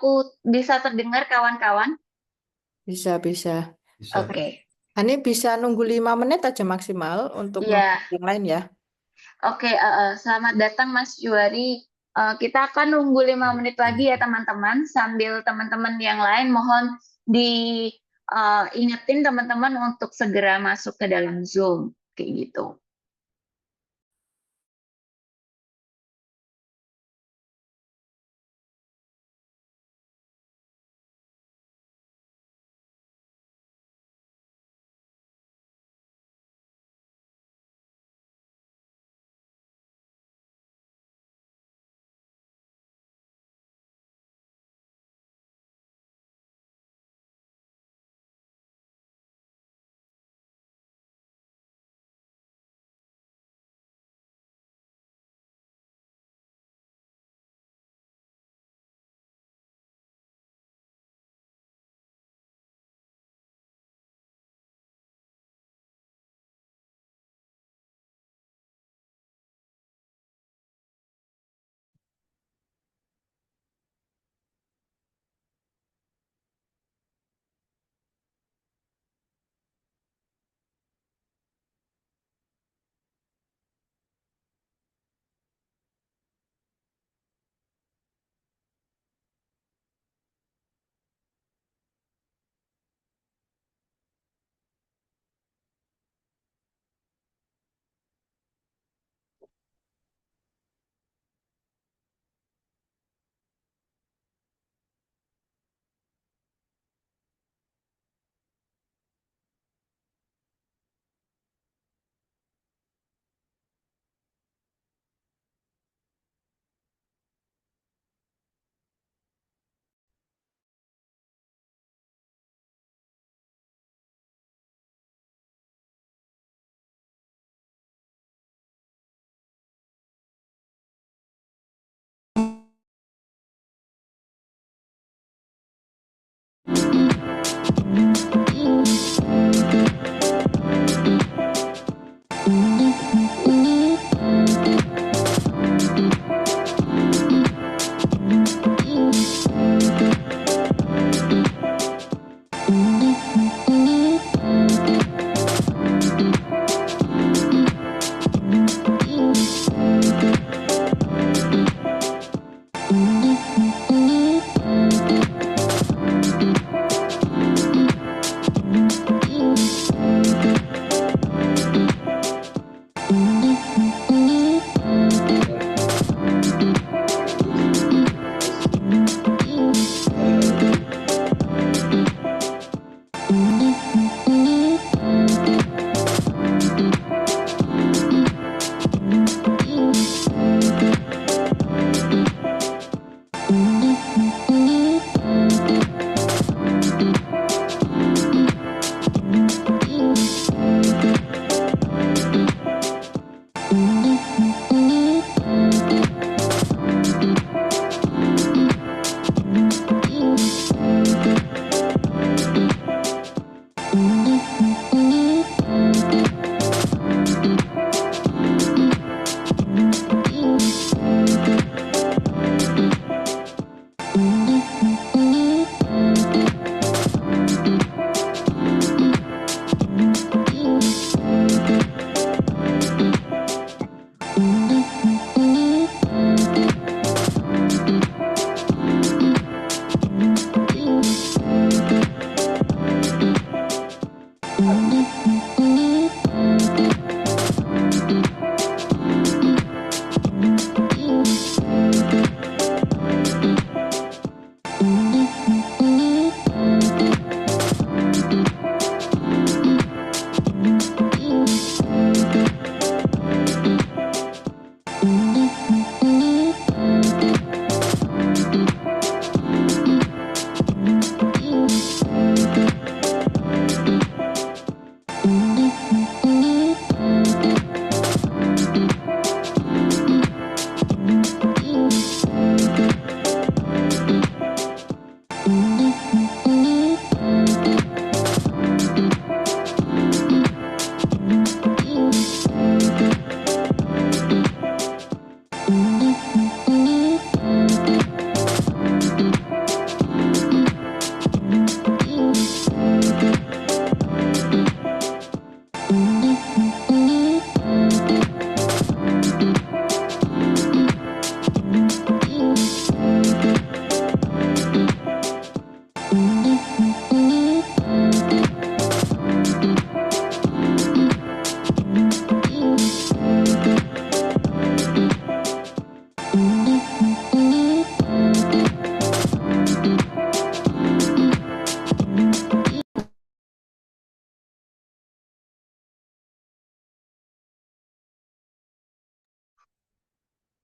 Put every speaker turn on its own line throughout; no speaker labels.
Aku bisa terdengar kawan-kawan?
Bisa, bisa.
Bisa.
Oke.
Ini bisa nunggu 5 menit aja maksimal untuk nunggu
Iya,
yang lain ya.
oke. Selamat datang Mas Juari. Kita akan nunggu 5 menit lagi ya teman-teman. Sambil teman-teman yang lain mohon diingetin teman-teman untuk segera masuk ke dalam Zoom. Kayak gitu.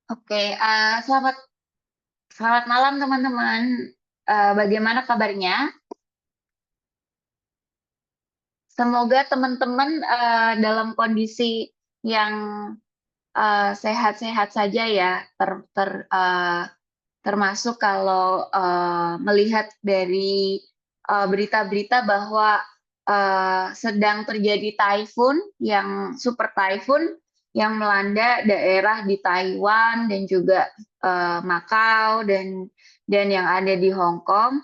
Oke, selamat malam teman-teman. Bagaimana kabarnya? Semoga teman-teman dalam kondisi yang sehat-sehat saja ya, termasuk kalau melihat dari berita-berita bahwa sedang terjadi typhoon yang super typhoon yang melanda daerah di Taiwan dan juga Macau dan yang ada di Hong Kong.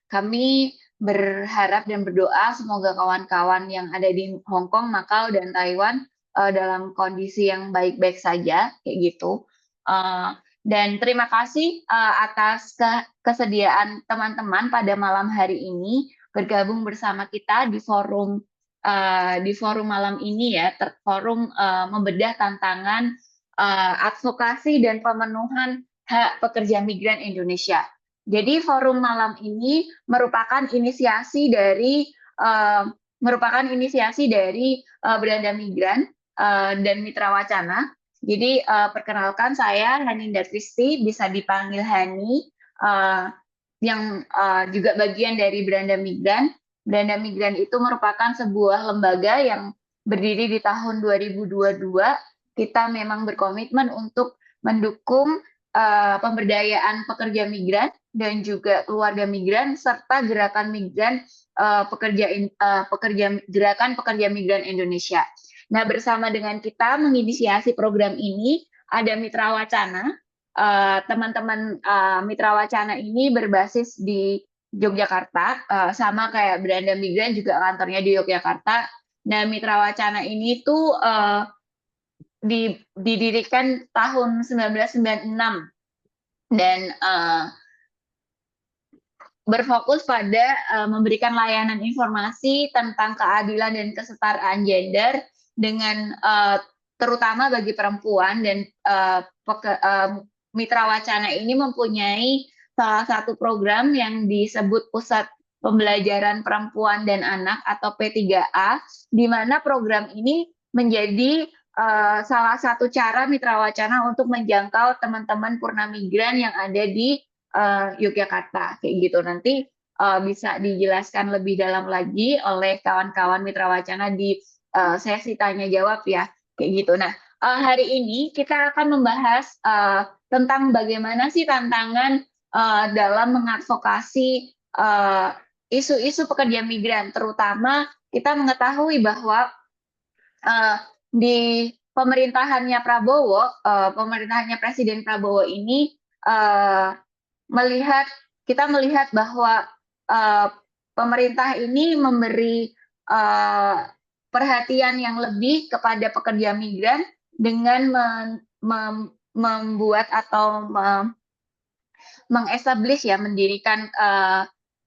Kami berharap dan berdoa semoga kawan-kawan yang ada di Hong Kong, Macau, dan Taiwan dalam kondisi yang baik-baik saja, kayak gitu. Dan terima kasih atas kesediaan teman-teman pada malam hari ini bergabung bersama kita di forum malam ini ya, forum membedah tantangan advokasi dan pemenuhan hak pekerja migran Indonesia. Jadi forum malam ini merupakan inisiasi dari Beranda Migran dan Mitra Wacana. Jadi perkenalkan saya Haninda Tristi, bisa dipanggil Hani, yang juga bagian dari Beranda Migran. Beranda Migran itu merupakan sebuah lembaga yang berdiri di tahun 2022. Kita memang berkomitmen untuk mendukung pemberdayaan pekerja migran dan juga keluarga migran serta gerakan migran gerakan pekerja migran Indonesia. Nah, bersama dengan kita menginisiasi program ini ada Mitra Wacana. Teman-teman Mitra Wacana ini berbasis di Yogyakarta, sama kayak Beranda Migran juga kantornya di Yogyakarta. Nah, Mitra Wacana ini tuh didirikan tahun 1996 dan berfokus pada memberikan layanan informasi tentang keadilan dan kesetaraan gender dengan terutama bagi perempuan, dan Mitra Wacana ini mempunyai salah satu program yang disebut Pusat Pembelajaran Perempuan dan Anak atau P3A, di mana program ini menjadi salah satu cara Mitra Wacana untuk menjangkau teman-teman purna migran yang ada di Yogyakarta, kayak gitu. Nanti bisa dijelaskan lebih dalam lagi oleh kawan-kawan Mitra Wacana di sesi tanya jawab ya, kayak gitu. Nah, hari ini kita akan membahas tentang bagaimana sih tantangan dalam mengadvokasi isu-isu pekerja migran, terutama kita mengetahui bahwa di pemerintahannya pemerintahannya Presiden Prabowo ini kita melihat bahwa pemerintah ini memberi perhatian yang lebih kepada pekerja migran dengan membuat atau mengestablish ya, mendirikan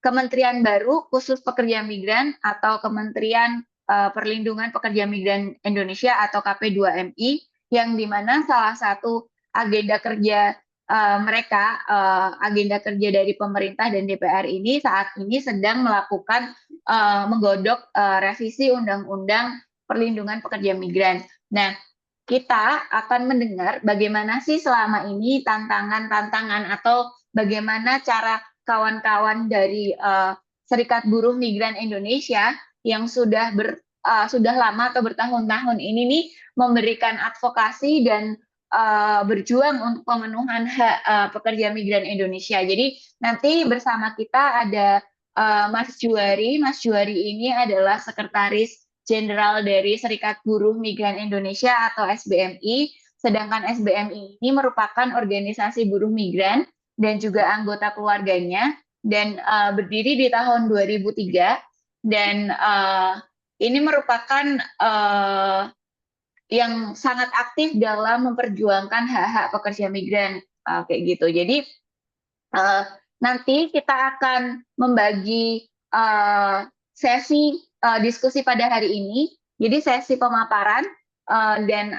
kementerian baru khusus pekerja migran atau Kementerian Perlindungan Pekerja Migran Indonesia atau KP2MI, yang dimana salah satu agenda kerja agenda kerja dari pemerintah dan DPR ini saat ini sedang melakukan menggodok revisi Undang-Undang Perlindungan Pekerja Migran. Nah, kita akan mendengar bagaimana sih selama ini tantangan-tantangan atau bagaimana cara kawan-kawan dari Serikat Buruh Migran Indonesia yang sudah lama atau bertahun-tahun ini nih memberikan advokasi dan berjuang untuk pemenuhan hak pekerja migran Indonesia. Jadi nanti bersama kita ada Mas Juari. Mas Juari ini adalah Sekretaris Jenderal dari Serikat Buruh Migran Indonesia atau SBMI. Sedangkan SBMI ini merupakan organisasi buruh migran dan juga anggota keluarganya, dan berdiri di tahun 2003, dan ini merupakan yang sangat aktif dalam memperjuangkan hak-hak pekerja migran, kayak gitu. Jadi nanti kita akan membagi sesi diskusi pada hari ini. Jadi sesi pemaparan dan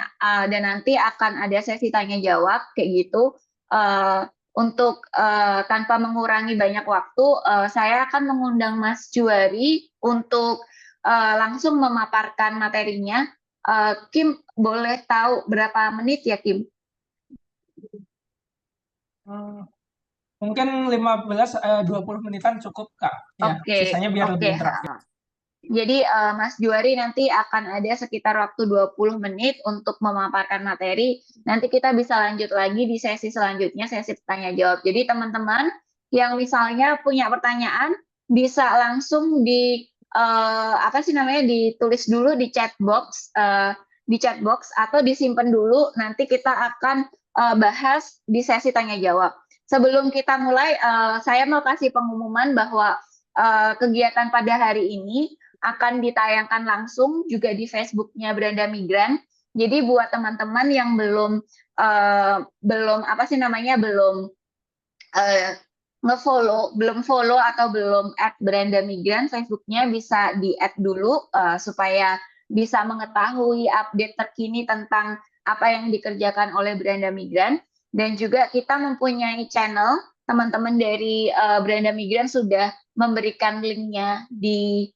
nanti akan ada sesi tanya jawab, kayak gitu. Untuk tanpa mengurangi banyak waktu, saya akan mengundang Mas Juari untuk langsung memaparkan materinya. Kim, boleh tahu berapa menit ya, Kim?
Hmm, mungkin 15-20 menitan cukup, Kak. Ya,
Oke,
sisanya biar
oke.
lebih interaktif.
Jadi Mas Juari nanti akan ada sekitar waktu 20 menit untuk memaparkan materi. Nanti kita bisa lanjut lagi di sesi selanjutnya, sesi tanya jawab. Jadi teman-teman yang misalnya punya pertanyaan bisa langsung apa sih namanya, ditulis dulu di chat box atau disimpan dulu. Nanti kita akan bahas di sesi tanya jawab. Sebelum kita mulai, saya mau kasih pengumuman bahwa kegiatan pada hari ini akan ditayangkan langsung juga di Facebooknya Beranda Migran. Jadi buat teman-teman yang belum apa sih namanya, uh, belum follow atau belum add Beranda Migran, Facebooknya bisa di add dulu supaya bisa mengetahui update terkini tentang apa yang dikerjakan oleh Beranda Migran. Dan juga kita mempunyai channel, teman-teman dari Beranda Migran sudah memberikan linknya di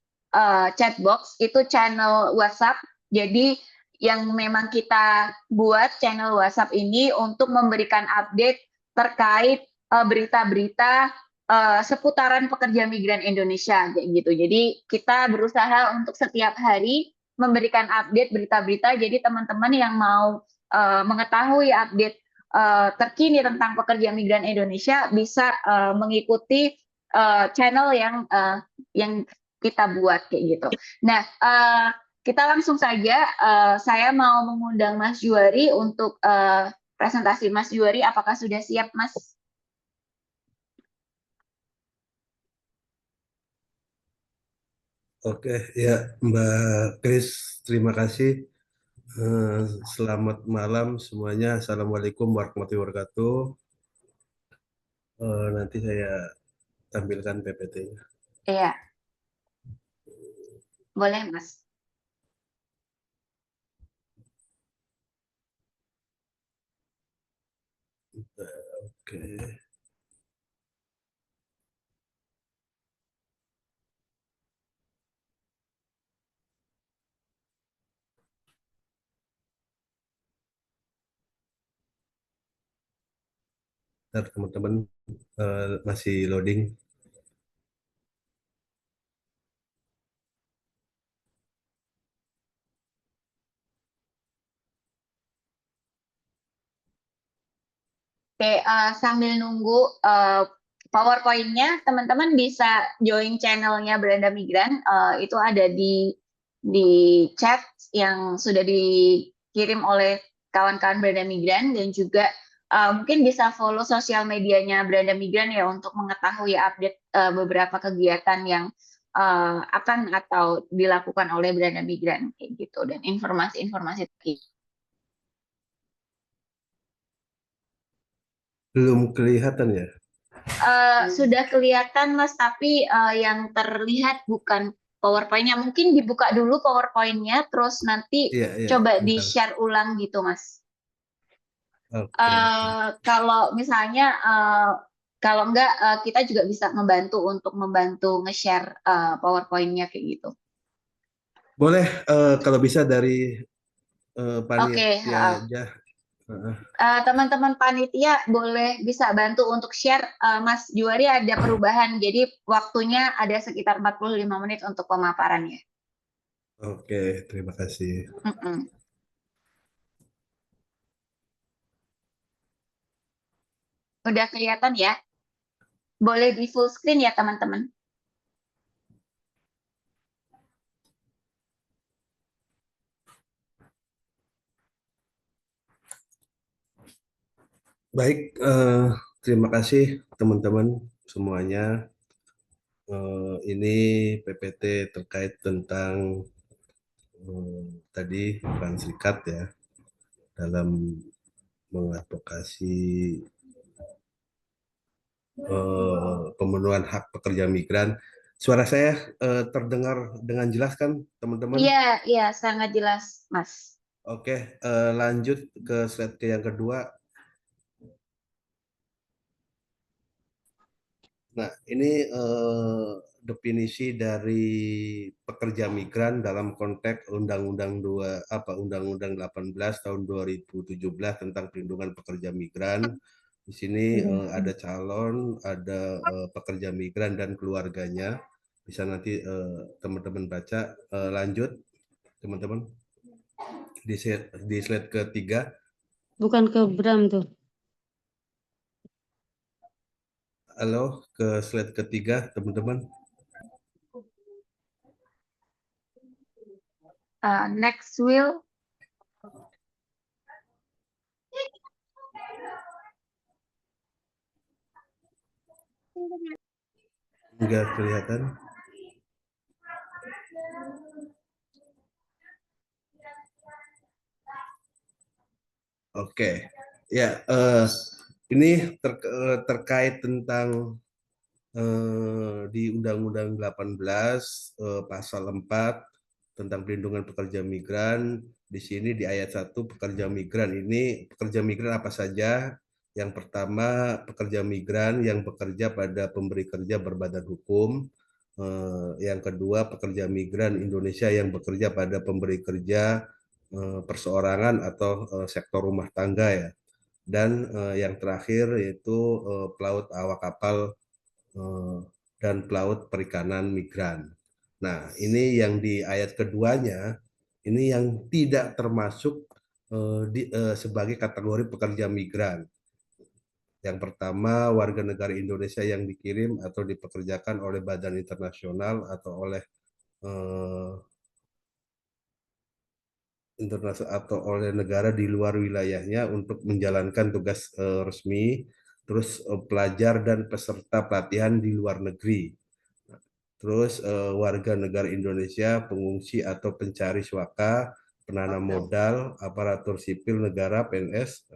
chat box, itu channel WhatsApp. Jadi yang memang kita buat channel WhatsApp ini untuk memberikan update terkait berita-berita seputaran pekerja migran Indonesia kayak gitu. Jadi kita berusaha untuk setiap hari memberikan update berita-berita. Jadi teman-teman yang mau mengetahui update terkini tentang pekerja migran Indonesia bisa mengikuti channel yang kita buat kayak gitu. Nah, kita langsung saja. Saya mau mengundang Mas Juari untuk presentasi. Mas Juari, apakah sudah siap, Mas?
Oke, ya Mbak Kris, terima kasih. Selamat malam semuanya. Assalamualaikum warahmatullahi wabarakatuh. Nanti saya tampilkan PPT-nya.
Iya, boleh, Mas.
Oke. Ntar teman-teman masih loading.
Oke, sambil nunggu PowerPoint-nya, teman-teman bisa join channelnya Beranda Migran. Itu ada di chat yang sudah dikirim oleh kawan-kawan Beranda Migran, dan juga mungkin bisa follow sosial medianya Beranda Migran ya untuk mengetahui update beberapa kegiatan yang akan atau dilakukan oleh Beranda Migran kayak gitu, dan informasi-informasi terkini.
Belum kelihatan ya?
Sudah kelihatan, Mas, tapi yang terlihat bukan PowerPoint-nya. Mungkin dibuka dulu PowerPoint-nya, terus nanti
Iya, iya,
coba
bentar.
di-share ulang gitu, Mas.
Oke, oke.
Kalau misalnya, kalau enggak, kita juga bisa membantu nge-share PowerPoint-nya kayak gitu.
Boleh kalau bisa dari
Oke,
panitia aja.
teman-teman panitia bisa bantu untuk share. Mas Juari ada perubahan, jadi waktunya ada sekitar 45 menit untuk pemaparannya.
Oke, terima kasih.
Mm-mm. Udah kelihatan ya? Boleh di full screen ya, teman-teman?
Baik, terima kasih teman-teman semuanya. Ini PPT terkait tentang tadi peran serikat ya dalam mengadvokasi pemenuhan hak pekerja migran. Suara saya terdengar dengan jelas kan, teman-teman?
Iya, iya, sangat jelas, Mas.
Oke, lanjut ke slide yang kedua. Nah, ini definisi dari pekerja migran dalam konteks Undang-Undang 18 tahun 2017 tentang perlindungan pekerja migran. Di sini ada calon, ada pekerja migran dan keluarganya. Bisa nanti teman-teman baca. Lanjut, teman-teman. Di slide ketiga.
Bukan ke Bram tuh.
Halo, ke slide ketiga, teman-teman.
Next, Will.
Enggak kelihatan. Oke, ya ini terkait tentang di Undang-Undang 18 pasal 4 tentang perlindungan pekerja migran. Di sini di ayat 1 pekerja migran ini, pekerja migran apa saja? Yang pertama, pekerja migran yang bekerja pada pemberi kerja berbadan hukum. Yang kedua, pekerja migran Indonesia yang bekerja pada pemberi kerja perseorangan atau sektor rumah tangga ya. Dan yang terakhir yaitu pelaut awak kapal dan pelaut perikanan migran. Nah, ini yang di ayat keduanya, ini yang tidak termasuk sebagai kategori pekerja migran. Yang pertama, warga negara Indonesia yang dikirim atau dipekerjakan oleh badan internasional atau oleh internasional atau oleh negara di luar wilayahnya untuk menjalankan tugas resmi, terus pelajar dan peserta pelatihan di luar negeri. Terus warga negara Indonesia, pengungsi atau pencari suaka, penanam modal, aparatur sipil negara (PNS)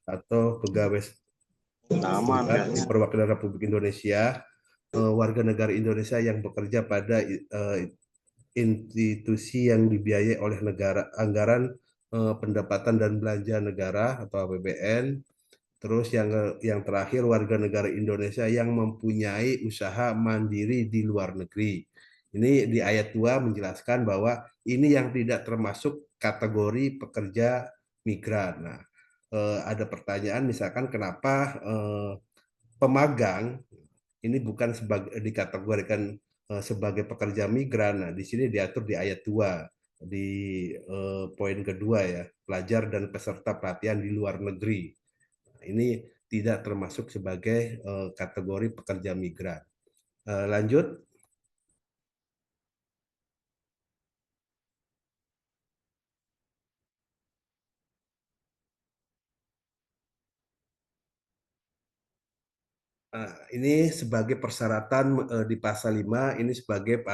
atau pegawai setempat di perwakilan Republik Indonesia, warga negara Indonesia yang bekerja pada institusi yang dibiayai oleh negara, anggaran pendapatan dan belanja negara atau APBN. Terus yang terakhir, warga negara Indonesia yang mempunyai usaha mandiri di luar negeri. Ini di ayat 2 menjelaskan bahwa ini yang tidak termasuk kategori pekerja migran. Nah, ada pertanyaan misalkan kenapa pemagang ini bukan dikategorikan sebagai pekerja migran. Nah, di sini diatur di ayat 2 di poin kedua ya, pelajar dan peserta pelatihan di luar negeri. Ini tidak termasuk sebagai kategori pekerja migran. Lanjut. Ini sebagai persyaratan di pasal 5, ini sebagai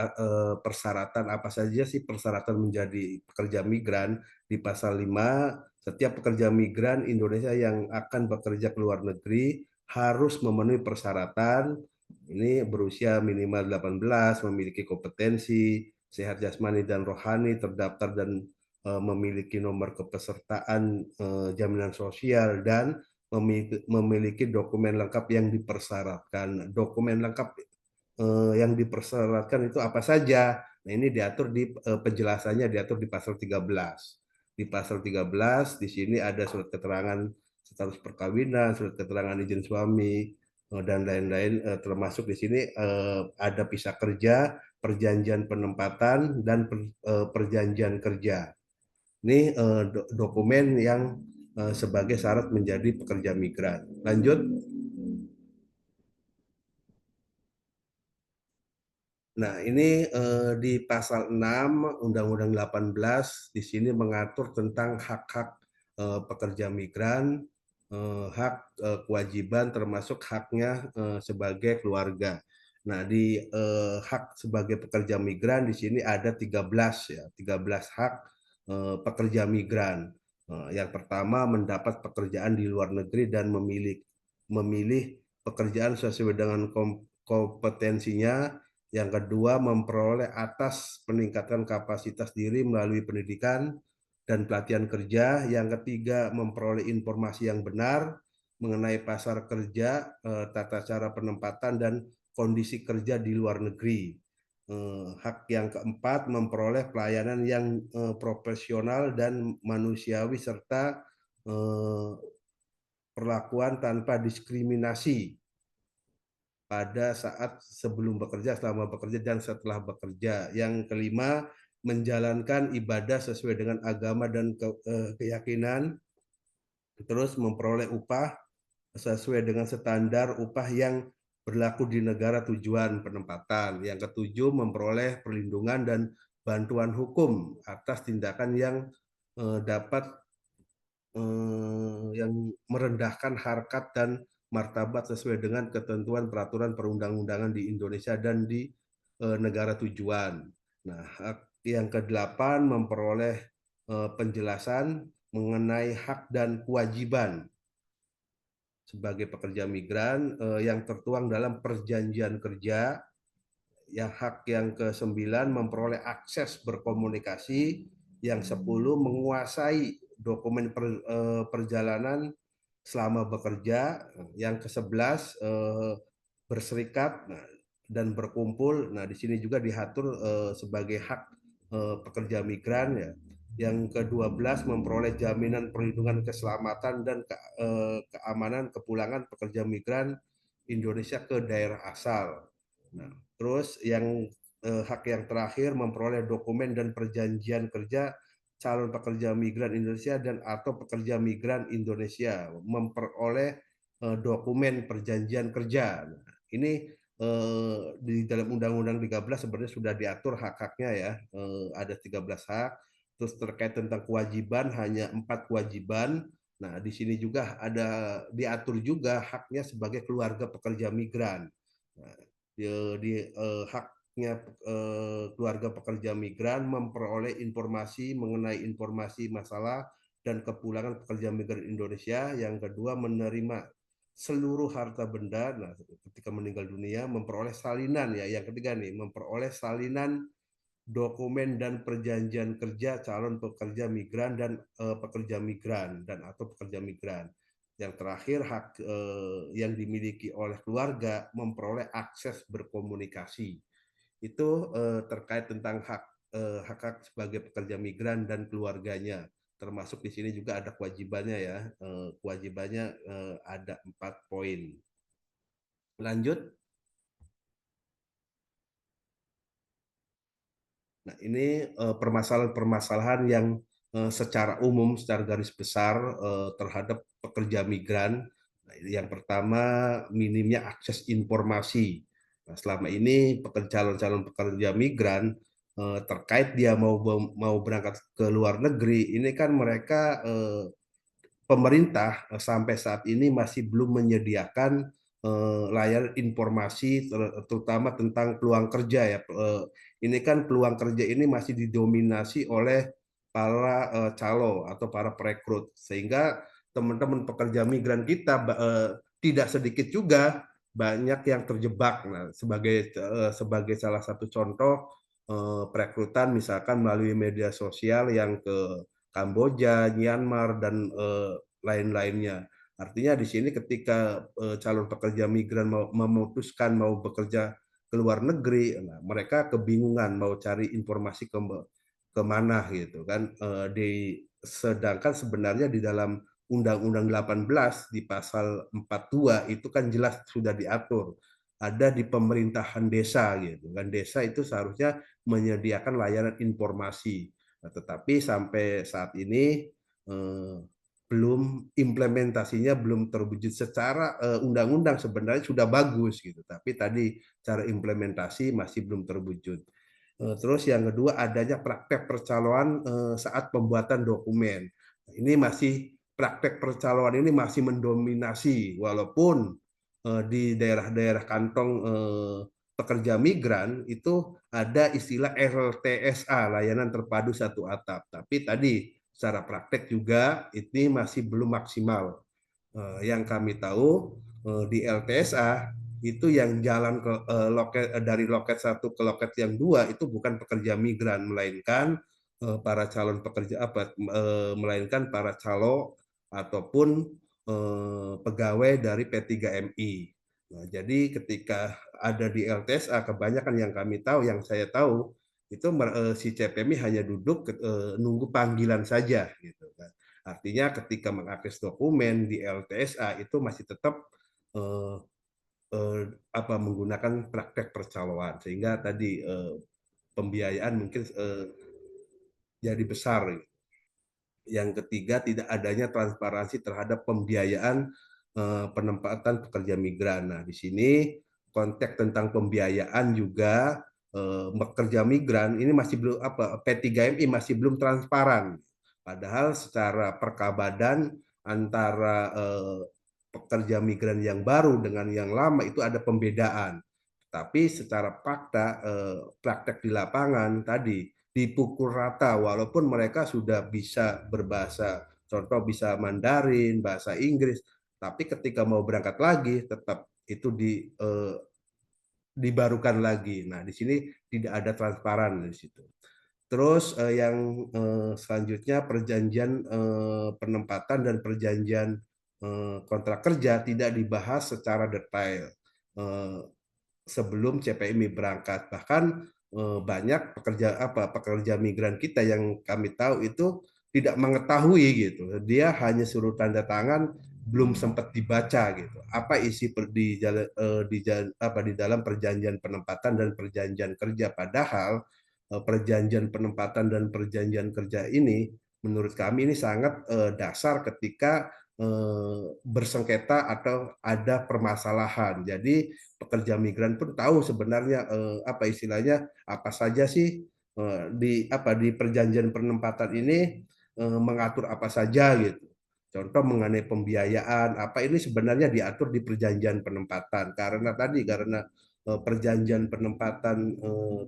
persyaratan apa saja sih persyaratan menjadi pekerja migran. Di pasal 5, setiap pekerja migran Indonesia yang akan bekerja ke luar negeri harus memenuhi persyaratan. Ini berusia minimal 18, memiliki kompetensi, sehat jasmani dan rohani, terdaftar dan memiliki nomor kepesertaan jaminan sosial, dan memiliki dokumen lengkap yang dipersyaratkan. Dokumen lengkap yang dipersyaratkan itu apa saja? Nah, ini diatur di penjelasannya diatur di pasal 13. Di pasal 13 di sini ada surat keterangan status perkawinan, surat keterangan izin suami dan lain-lain, termasuk di sini ada visa kerja, perjanjian penempatan dan perjanjian kerja. Ini dokumen yang sebagai syarat menjadi pekerja migran. Lanjut. Nah, ini di pasal 6 Undang-Undang 18 di sini mengatur tentang hak-hak pekerja migran, hak kewajiban termasuk haknya sebagai keluarga. Nah, di hak sebagai pekerja migran di sini ada 13 ya, 13 hak pekerja migran. Yang pertama, mendapat pekerjaan di luar negeri dan memilih pekerjaan sesuai dengan kompetensinya. Yang kedua, memperoleh atas peningkatan kapasitas diri melalui pendidikan dan pelatihan kerja. Yang ketiga, memperoleh informasi yang benar. mengenai pasar kerja, tata cara penempatan dan kondisi kerja di luar negeri. Hak yang keempat, memperoleh pelayanan yang profesional dan manusiawi serta perlakuan tanpa diskriminasi pada saat sebelum bekerja, selama bekerja, dan setelah bekerja. Yang kelima, menjalankan ibadah sesuai dengan agama dan keyakinan, terus memperoleh upah sesuai dengan standar upah yang berlaku di negara tujuan penempatan. Yang ketujuh, memperoleh perlindungan dan bantuan hukum atas tindakan yang dapat yang merendahkan harkat dan martabat sesuai dengan ketentuan peraturan perundang-undangan di Indonesia dan di negara tujuan. Nah, yang kedelapan, memperoleh penjelasan mengenai hak dan kewajiban sebagai pekerja migran yang tertuang dalam perjanjian kerja. Yang hak yang ke-9, memperoleh akses berkomunikasi. Yang 10, menguasai dokumen perjalanan selama bekerja. Yang ke-11, berserikat dan berkumpul. Nah, di sini juga diatur sebagai hak pekerja migran ya. Yang ke-12, memperoleh jaminan perlindungan keselamatan dan keamanan kepulangan pekerja migran Indonesia ke daerah asal. Nah, terus yang hak yang terakhir, memperoleh dokumen dan perjanjian kerja calon pekerja migran Indonesia dan atau pekerja migran Indonesia, memperoleh dokumen perjanjian kerja. Nah, ini di dalam Undang-Undang 13 sebenarnya sudah diatur hak-haknya ya, ada 13 hak. Terus terkait tentang kewajiban hanya 4 kewajiban. Nah, di sini juga ada diatur juga haknya sebagai keluarga pekerja migran. Nah, haknya keluarga pekerja migran memperoleh informasi mengenai informasi masalah dan kepulangan pekerja migran Indonesia. Yang kedua, menerima seluruh harta benda. Nah, ketika meninggal dunia, memperoleh salinan ya. Yang ketiga nih, memperoleh salinan dokumen dan perjanjian kerja calon pekerja migran dan pekerja migran dan atau pekerja migran. Yang terakhir, hak yang dimiliki oleh keluarga, memperoleh akses berkomunikasi. Itu terkait tentang hak sebagai pekerja migran dan keluarganya. Termasuk di sini juga ada kewajibannya ya. Kewajibannya ada 4 poin. Lanjut. Nah, ini permasalahan-permasalahan yang secara umum, secara garis besar terhadap pekerja migran. Nah, yang pertama, minimnya akses informasi. Nah, selama ini calon-calon pekerja migran terkait dia mau berangkat ke luar negeri, ini kan mereka pemerintah sampai saat ini masih belum menyediakan layanan informasi terutama tentang peluang kerja ya. Ini kan peluang kerja ini masih didominasi oleh para calo atau para perekrut, sehingga teman-teman pekerja migran kita tidak sedikit juga banyak yang terjebak. Nah, sebagai salah satu contoh perekrutan misalkan melalui media sosial yang ke Kamboja, Myanmar, dan lain-lainnya. Artinya di sini ketika calon pekerja migran memutuskan mau bekerja ke luar negeri, nah, mereka kebingungan mau cari informasi kemana gitu kan. Sedangkan sebenarnya di dalam Undang-Undang 18 di pasal 42 itu kan jelas sudah diatur. Ada di pemerintahan desa gitu kan. Desa itu seharusnya menyediakan layanan informasi. Nah, tetapi sampai saat ini belum implementasinya belum terwujud secara undang-undang sebenarnya sudah bagus gitu, tapi tadi cara implementasi masih belum terwujud. Terus yang kedua, adanya praktek percaloan saat pembuatan dokumen. Ini masih praktek percaloan ini masih mendominasi walaupun di daerah-daerah kantong pekerja migran itu ada istilah LTSA, layanan terpadu satu atap. Tapi tadi secara praktek juga ini masih belum maksimal. Yang kami tahu di LTSA itu yang jalan ke dari loket 1 ke loket yang 2 itu bukan pekerja migran, melainkan para calon pekerja melainkan para calo ataupun pegawai dari P3MI. Nah, jadi ketika ada di LTSA, kebanyakan yang kami tahu, yang saya tahu, itu si CPMI hanya duduk nunggu panggilan saja, gitu kan. Artinya ketika mengakses dokumen di LTSA itu masih tetap menggunakan praktek percaloan, sehingga tadi pembiayaan mungkin jadi besar. Yang ketiga, tidak adanya transparansi terhadap pembiayaan penempatan pekerja migran. Nah, di sini konteks tentang pembiayaan juga pekerja migran ini masih belum P3MI masih belum transparan. Padahal secara perkabadan antara pekerja migran yang baru dengan yang lama itu ada pembedaan. Tapi secara fakta praktek di lapangan tadi dipukul rata, walaupun mereka sudah bisa berbahasa, contoh bisa Mandarin, bahasa Inggris, tapi ketika mau berangkat lagi tetap itu dibarukan lagi. Nah, di sini tidak ada transparan di situ. Terus yang selanjutnya perjanjian penempatan dan perjanjian kontrak kerja tidak dibahas secara detail sebelum CPMI berangkat. Bahkan banyak pekerja migran kita yang kami tahu itu tidak mengetahui gitu. Dia hanya suruh tanda tangan, belum sempat dibaca gitu. Apa isi di dalam perjanjian penempatan dan perjanjian kerja, padahal perjanjian penempatan dan perjanjian kerja ini menurut kami ini sangat dasar ketika bersengketa atau ada permasalahan. Jadi pekerja migran pun tahu sebenarnya apa istilahnya, apa saja sih di perjanjian penempatan ini mengatur apa saja gitu. Contoh mengenai pembiayaan, apa ini sebenarnya diatur di perjanjian penempatan. Karena perjanjian penempatan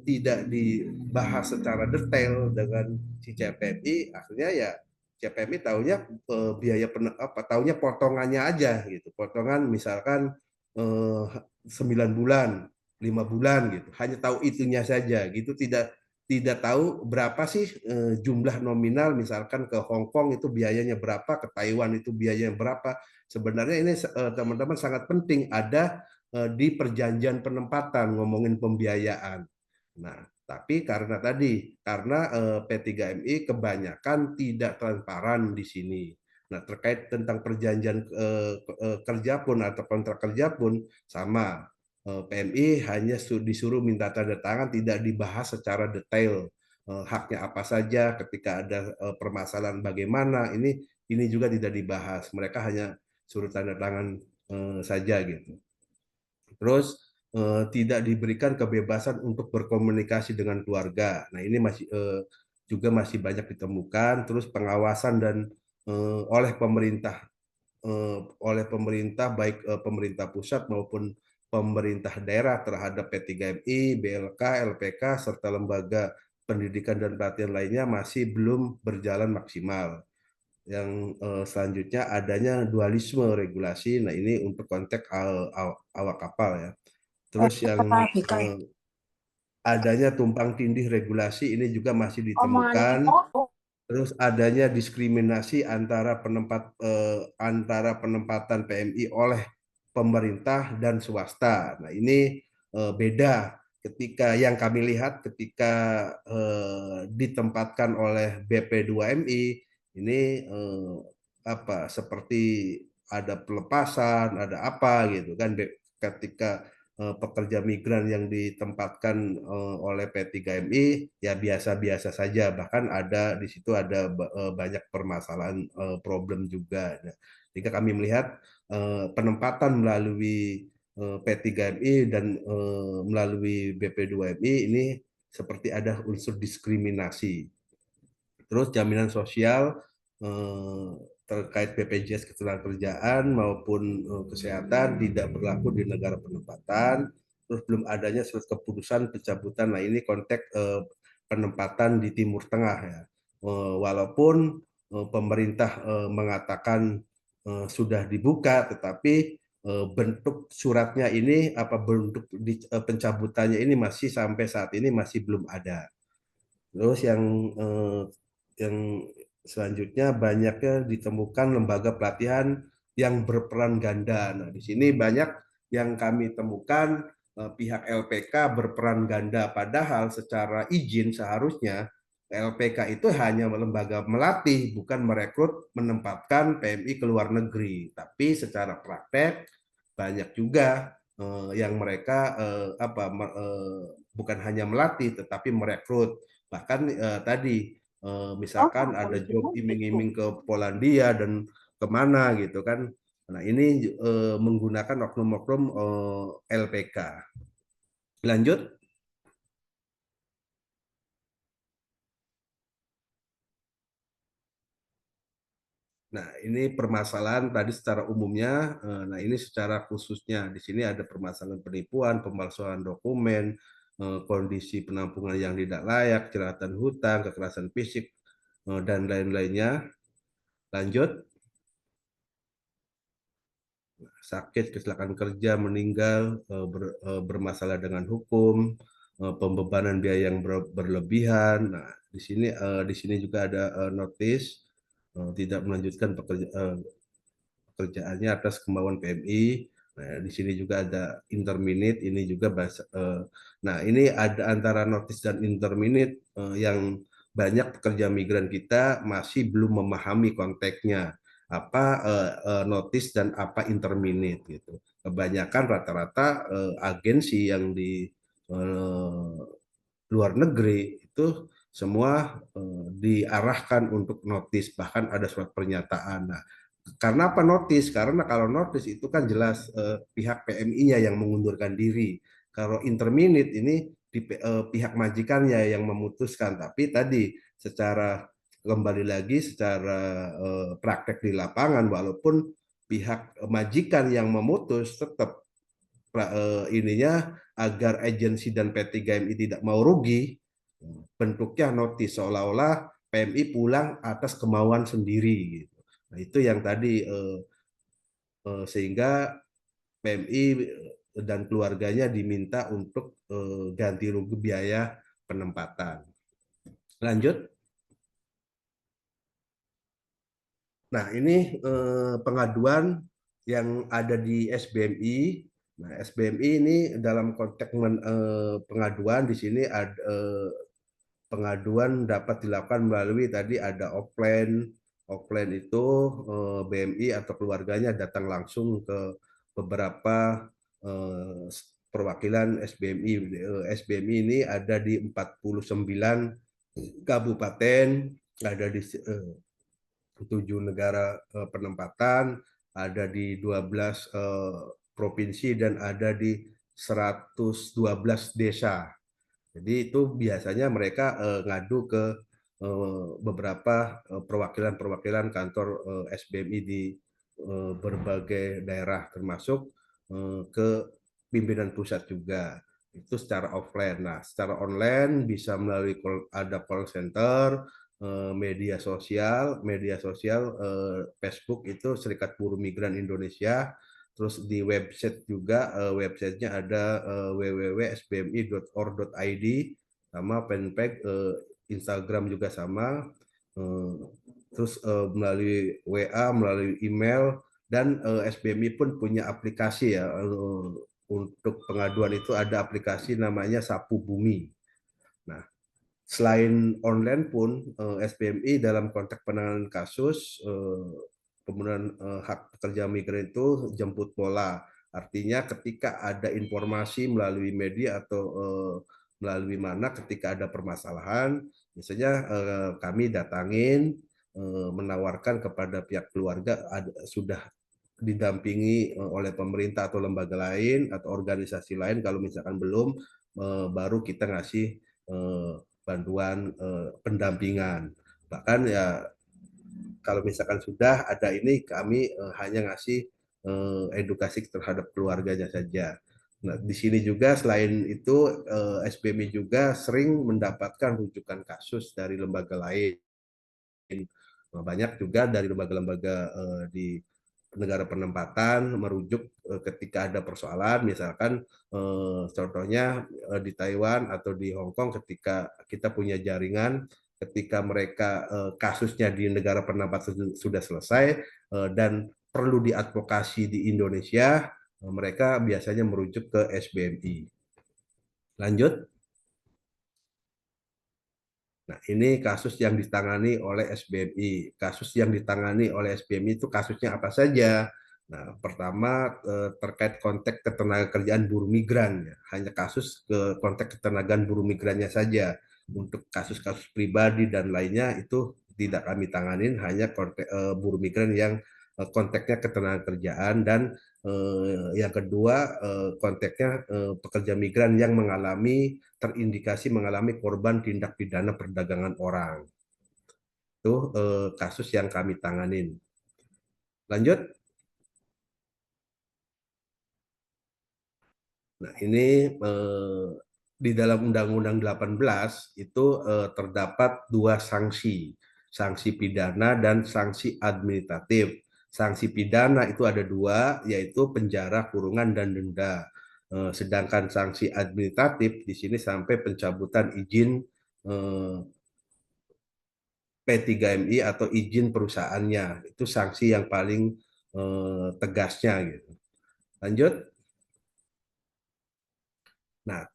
tidak dibahas secara detail dengan si CPMI, akhirnya ya CPMI tahunya tahunya potongannya aja gitu. Potongan misalkan 9 bulan, 5 bulan gitu. Hanya tahu itunya saja gitu, tidak tahu berapa sih jumlah nominal, misalkan ke Hong Kong itu biayanya berapa, ke Taiwan itu biayanya berapa. Sebenarnya ini teman-teman sangat penting ada di perjanjian penempatan ngomongin pembiayaan. Nah, tapi karena P3MI kebanyakan tidak transparan di sini. Nah, terkait tentang perjanjian kerja pun atau kontrak kerja pun sama. PMI hanya disuruh minta tanda tangan, tidak dibahas secara detail haknya apa saja, ketika ada permasalahan bagaimana, ini juga tidak dibahas. Mereka hanya suruh tanda tangan saja gitu. Terus tidak diberikan kebebasan untuk berkomunikasi dengan keluarga. Nah, ini juga masih banyak ditemukan. Terus pengawasan dan oleh pemerintah baik pemerintah pusat maupun pemerintah daerah terhadap P3MI, BLK, LPK, serta lembaga pendidikan dan pelatihan lainnya masih belum berjalan maksimal. Yang selanjutnya adanya dualisme regulasi. Nah, ini untuk konteks awak kapal ya. Terus yang adanya tumpang tindih regulasi ini juga masih ditemukan. Terus adanya diskriminasi antara penempatan PMI oleh pemerintah dan swasta. Nah, ini beda ketika yang kami lihat ketika ditempatkan oleh BP2MI ini seperti ada pelepasan, ada apa gitu kan, ketika pekerja migran yang ditempatkan oleh P3MI ya biasa-biasa saja, bahkan di situ ada banyak permasalahan problem juga. Nah, jika kami melihat penempatan melalui P3MI dan melalui BP2MI ini seperti ada unsur diskriminasi. Terus jaminan sosial terkait BPJS ketenagakerjaan maupun kesehatan tidak berlaku di negara penempatan. Terus belum adanya surat keputusan pencabutan. Nah, ini konteks penempatan di Timur Tengah ya. Walaupun pemerintah mengatakan sudah dibuka, tetapi bentuk suratnya ini bentuk pencabutannya ini masih sampai saat ini masih belum ada. Terus yang selanjutnya banyaknya ditemukan lembaga pelatihan yang berperan ganda. Nah, di sini banyak yang kami temukan pihak LPK berperan ganda, padahal secara izin seharusnya LPK itu hanya lembaga melatih, bukan merekrut menempatkan PMI ke luar negeri. Tapi secara praktek banyak juga yang mereka bukan hanya melatih tetapi merekrut. Bahkan tadi misalkan ada job iming-iming ke Polandia dan kemana gitu kan. Nah ini menggunakan oknum-oknum LPK. Lanjut. Nah, ini permasalahan tadi secara umumnya. Nah, ini secara khususnya. Di sini ada permasalahan penipuan, pemalsuan dokumen, kondisi penampungan yang tidak layak, kejahatan hutang, kekerasan fisik, dan lain-lainnya. Lanjut. Sakit, kecelakaan kerja, meninggal, bermasalah dengan hukum, pembebanan biaya yang berlebihan. Nah, di sini juga ada notis tidak melanjutkan pekerjaannya atas kemauan PMI. Nah, di sini juga ada interminate, ini juga bahasa. Nah, ini ada antara notis dan interminate yang banyak pekerja migran kita masih belum memahami konteksnya apa notis dan apa interminate gitu. Kebanyakan rata-rata agensi yang di luar negeri itu semua diarahkan untuk notis, bahkan ada surat pernyataan. Nah, karena apa notis? Karena kalau notis itu kan jelas pihak PMI-nya yang mengundurkan diri. Kalau interminate ini pihak majikannya yang memutuskan. Tapi tadi secara kembali lagi secara praktek di lapangan, walaupun pihak majikan yang memutus tetap ininya agar agensi dan P3MI tidak mau rugi, bentuknya notis seolah-olah PMI pulang atas kemauan sendiri gitu. Nah, itu yang tadi sehingga PMI dan keluarganya diminta untuk ganti rugi biaya penempatan. Lanjut. Nah, ini pengaduan yang ada di SBMI. Nah, SBMI ini dalam konteks pengaduan di sini ada pengaduan dapat dilakukan melalui tadi ada offline. Offline itu BMI atau keluarganya datang langsung ke beberapa perwakilan SBMI. SBMI ini ada di 49 kabupaten, ada di 7 negara penempatan, ada di 12 provinsi dan ada di 112 desa. Jadi itu biasanya mereka ngadu ke beberapa perwakilan-perwakilan kantor SBMI di berbagai daerah, termasuk ke pimpinan pusat juga. Itu secara offline. Nah, secara online bisa melalui ada call center, media sosial Facebook itu Serikat Buruh Migran Indonesia. Terus di website juga, websitenya ada www.sbmi.or.id, sama fanpage Instagram juga sama. Terus melalui WA, melalui email, dan SBMI pun punya aplikasi ya. Untuk pengaduan itu ada aplikasi namanya Sapu Bumi. Nah, selain online pun SBMI dalam konteks penanganan kasus pembunuhan hak pekerja migran itu jemput bola. Artinya ketika ada informasi melalui media atau melalui mana ketika ada permasalahan, biasanya kami datangin menawarkan kepada pihak keluarga sudah didampingi oleh pemerintah atau lembaga lain atau organisasi lain. Kalau misalkan belum, baru kita ngasih bantuan pendampingan. Bahkan ya kalau misalkan sudah ada ini, kami hanya ngasih edukasi terhadap keluarganya saja. Nah, di sini juga selain itu SBMI juga sering mendapatkan rujukan kasus dari lembaga lain. Banyak juga dari lembaga-lembaga di negara penempatan merujuk ketika ada persoalan, misalkan contohnya di Taiwan atau di Hong Kong, ketika kita punya jaringan, ketika mereka kasusnya di negara penempatan sudah selesai dan perlu diadvokasi di Indonesia, mereka biasanya merujuk ke SBMI. Lanjut. Nah, ini kasus yang ditangani oleh SBMI. Kasus yang ditangani oleh SBMI itu kasusnya apa saja? Nah, pertama terkait konteks ketenagakerjaan buruh migran, ya. Hanya kasus ke konteks ketenagaan buruh migrannya saja. Untuk kasus-kasus pribadi dan lainnya itu tidak kami tanganin, hanya konteks buruh migran yang konteksnya ketenagakerjaan, dan yang kedua konteksnya pekerja migran yang terindikasi mengalami korban tindak pidana perdagangan orang. Itu kasus yang kami tanganin. Lanjut. Nah, ini di dalam Undang-Undang 18 itu terdapat dua sanksi, sanksi pidana dan sanksi administratif. Sanksi pidana itu ada dua, yaitu penjara, kurungan, dan denda. Sedangkan sanksi administratif di sini sampai pencabutan izin P3MI atau izin perusahaannya. Itu sanksi yang paling tegasnya gitu. Lanjut. Nah,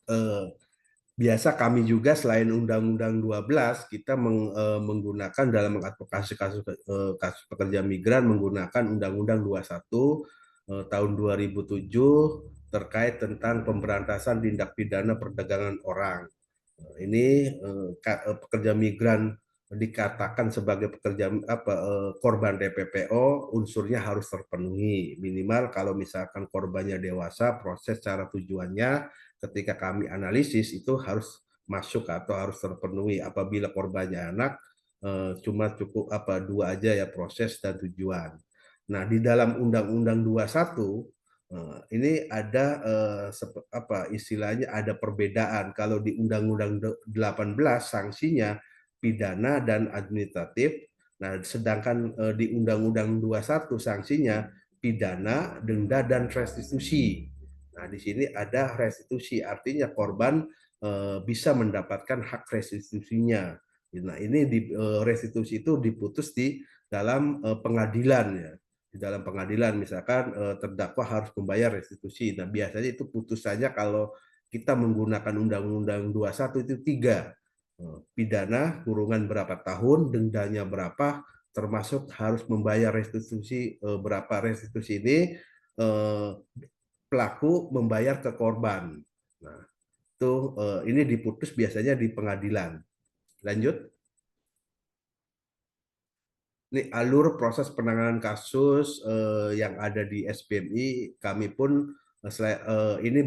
biasa kami juga selain Undang-Undang 12, kita menggunakan dalam mengadvokasi kasus pekerja migran menggunakan Undang-Undang 21 tahun 2007 terkait tentang pemberantasan tindak pidana perdagangan orang. Ini pekerja migran dikatakan sebagai korban TPPO, unsurnya harus terpenuhi. Minimal kalau misalkan korbannya dewasa, proses cara tujuannya ketika kami analisis itu harus masuk atau harus terpenuhi. Apabila korbannya anak, cuma cukup dua aja ya, proses dan tujuan. Nah, di dalam Undang-Undang 21 ini ada istilahnya ada perbedaan. Kalau di Undang-Undang 18 sanksinya pidana dan administratif. Nah, sedangkan di Undang-Undang 21 sanksinya pidana, denda, dan restitusi. Nah, di sini ada restitusi, artinya korban bisa mendapatkan hak restitusinya. Nah, ini restitusi itu diputus di dalam pengadilan, ya. Di dalam pengadilan misalkan terdakwa harus membayar restitusi. Nah, biasanya itu putusannya kalau kita menggunakan Undang-Undang 21 itu 3. Pidana, kurungan berapa tahun, dendanya berapa, termasuk harus membayar restitusi berapa. Restitusi ini pelaku membayar ke korban. Nah, itu ini diputus biasanya di pengadilan. Lanjut. Ini alur proses penanganan kasus yang ada di SBMI. Kami pun ini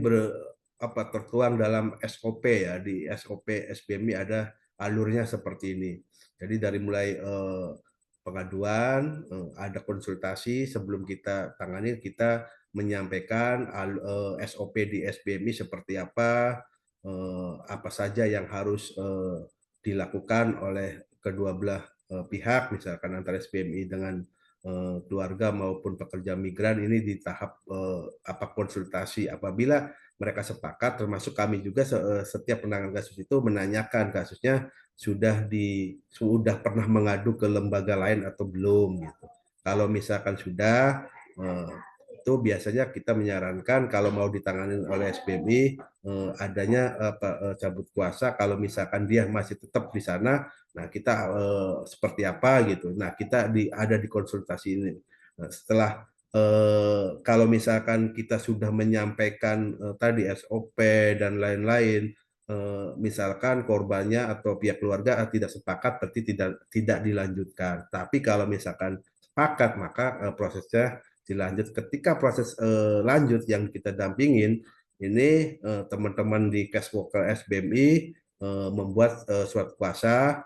tertuang dalam SOP, ya. Di SOP SBMI ada alurnya seperti ini. Jadi dari mulai pengaduan, ada konsultasi sebelum kita tangani, kita menyampaikan SOP di SBMI seperti apa saja yang harus dilakukan oleh kedua belah pihak, misalkan antara SBMI dengan keluarga maupun pekerja migran. Ini di tahap konsultasi. Apabila mereka sepakat, termasuk kami juga setiap penanganan kasus itu menanyakan kasusnya sudah pernah mengadu ke lembaga lain atau belum gitu. Kalau misalkan sudah, itu biasanya kita menyarankan kalau mau ditangani oleh SBMI adanya cabut kuasa. Kalau misalkan dia masih tetap di sana, nah kita seperti apa gitu. Nah, kita ada di konsultasi ini. Nah, setelah kalau misalkan kita sudah menyampaikan tadi SOP dan lain-lain, misalkan korbannya atau pihak keluarga tidak sepakat, berarti tidak dilanjutkan. Tapi kalau misalkan sepakat, maka prosesnya dilanjut. Ketika proses lanjut yang kita dampingin, ini teman-teman di Caseworker SBMI membuat surat kuasa,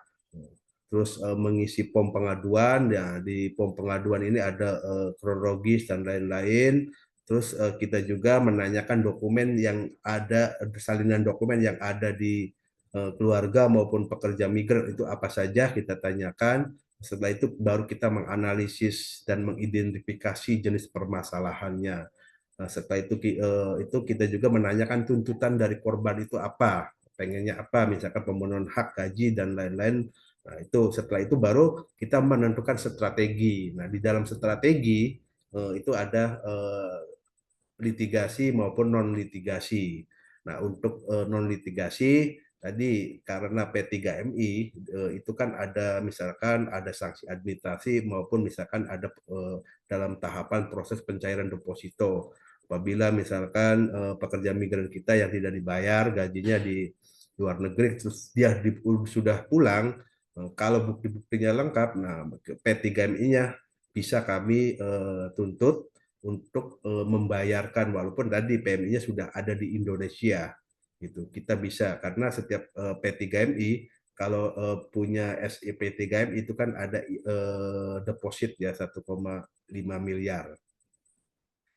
terus mengisi pom pengaduan. Ya, di pom pengaduan ini ada kronologis dan lain-lain. Terus kita juga menanyakan dokumen yang ada, salinan dokumen yang ada di keluarga maupun pekerja migran itu apa saja, kita tanyakan. Setelah itu baru kita menganalisis dan mengidentifikasi jenis permasalahannya. Nah, setelah itu kita juga menanyakan tuntutan dari korban itu apa, pengennya apa, misalkan pemenuhan hak, gaji, dan lain-lain. Nah, itu setelah itu baru kita menentukan strategi. Nah, di dalam strategi itu ada litigasi maupun non litigasi. Nah, untuk non litigasi tadi karena P3MI itu kan ada misalkan ada sanksi administrasi maupun misalkan ada dalam tahapan proses pencairan deposito. Apabila misalkan pekerja migran kita yang tidak dibayar gajinya di luar negeri terus dia sudah pulang, kalau bukti-buktinya lengkap, nah P3MI-nya bisa kami tuntut untuk membayarkan walaupun tadi PMI-nya sudah ada di Indonesia gitu. Kita bisa karena setiap P3MI kalau punya SIP 3MI itu kan ada deposit ya 1,5 miliar.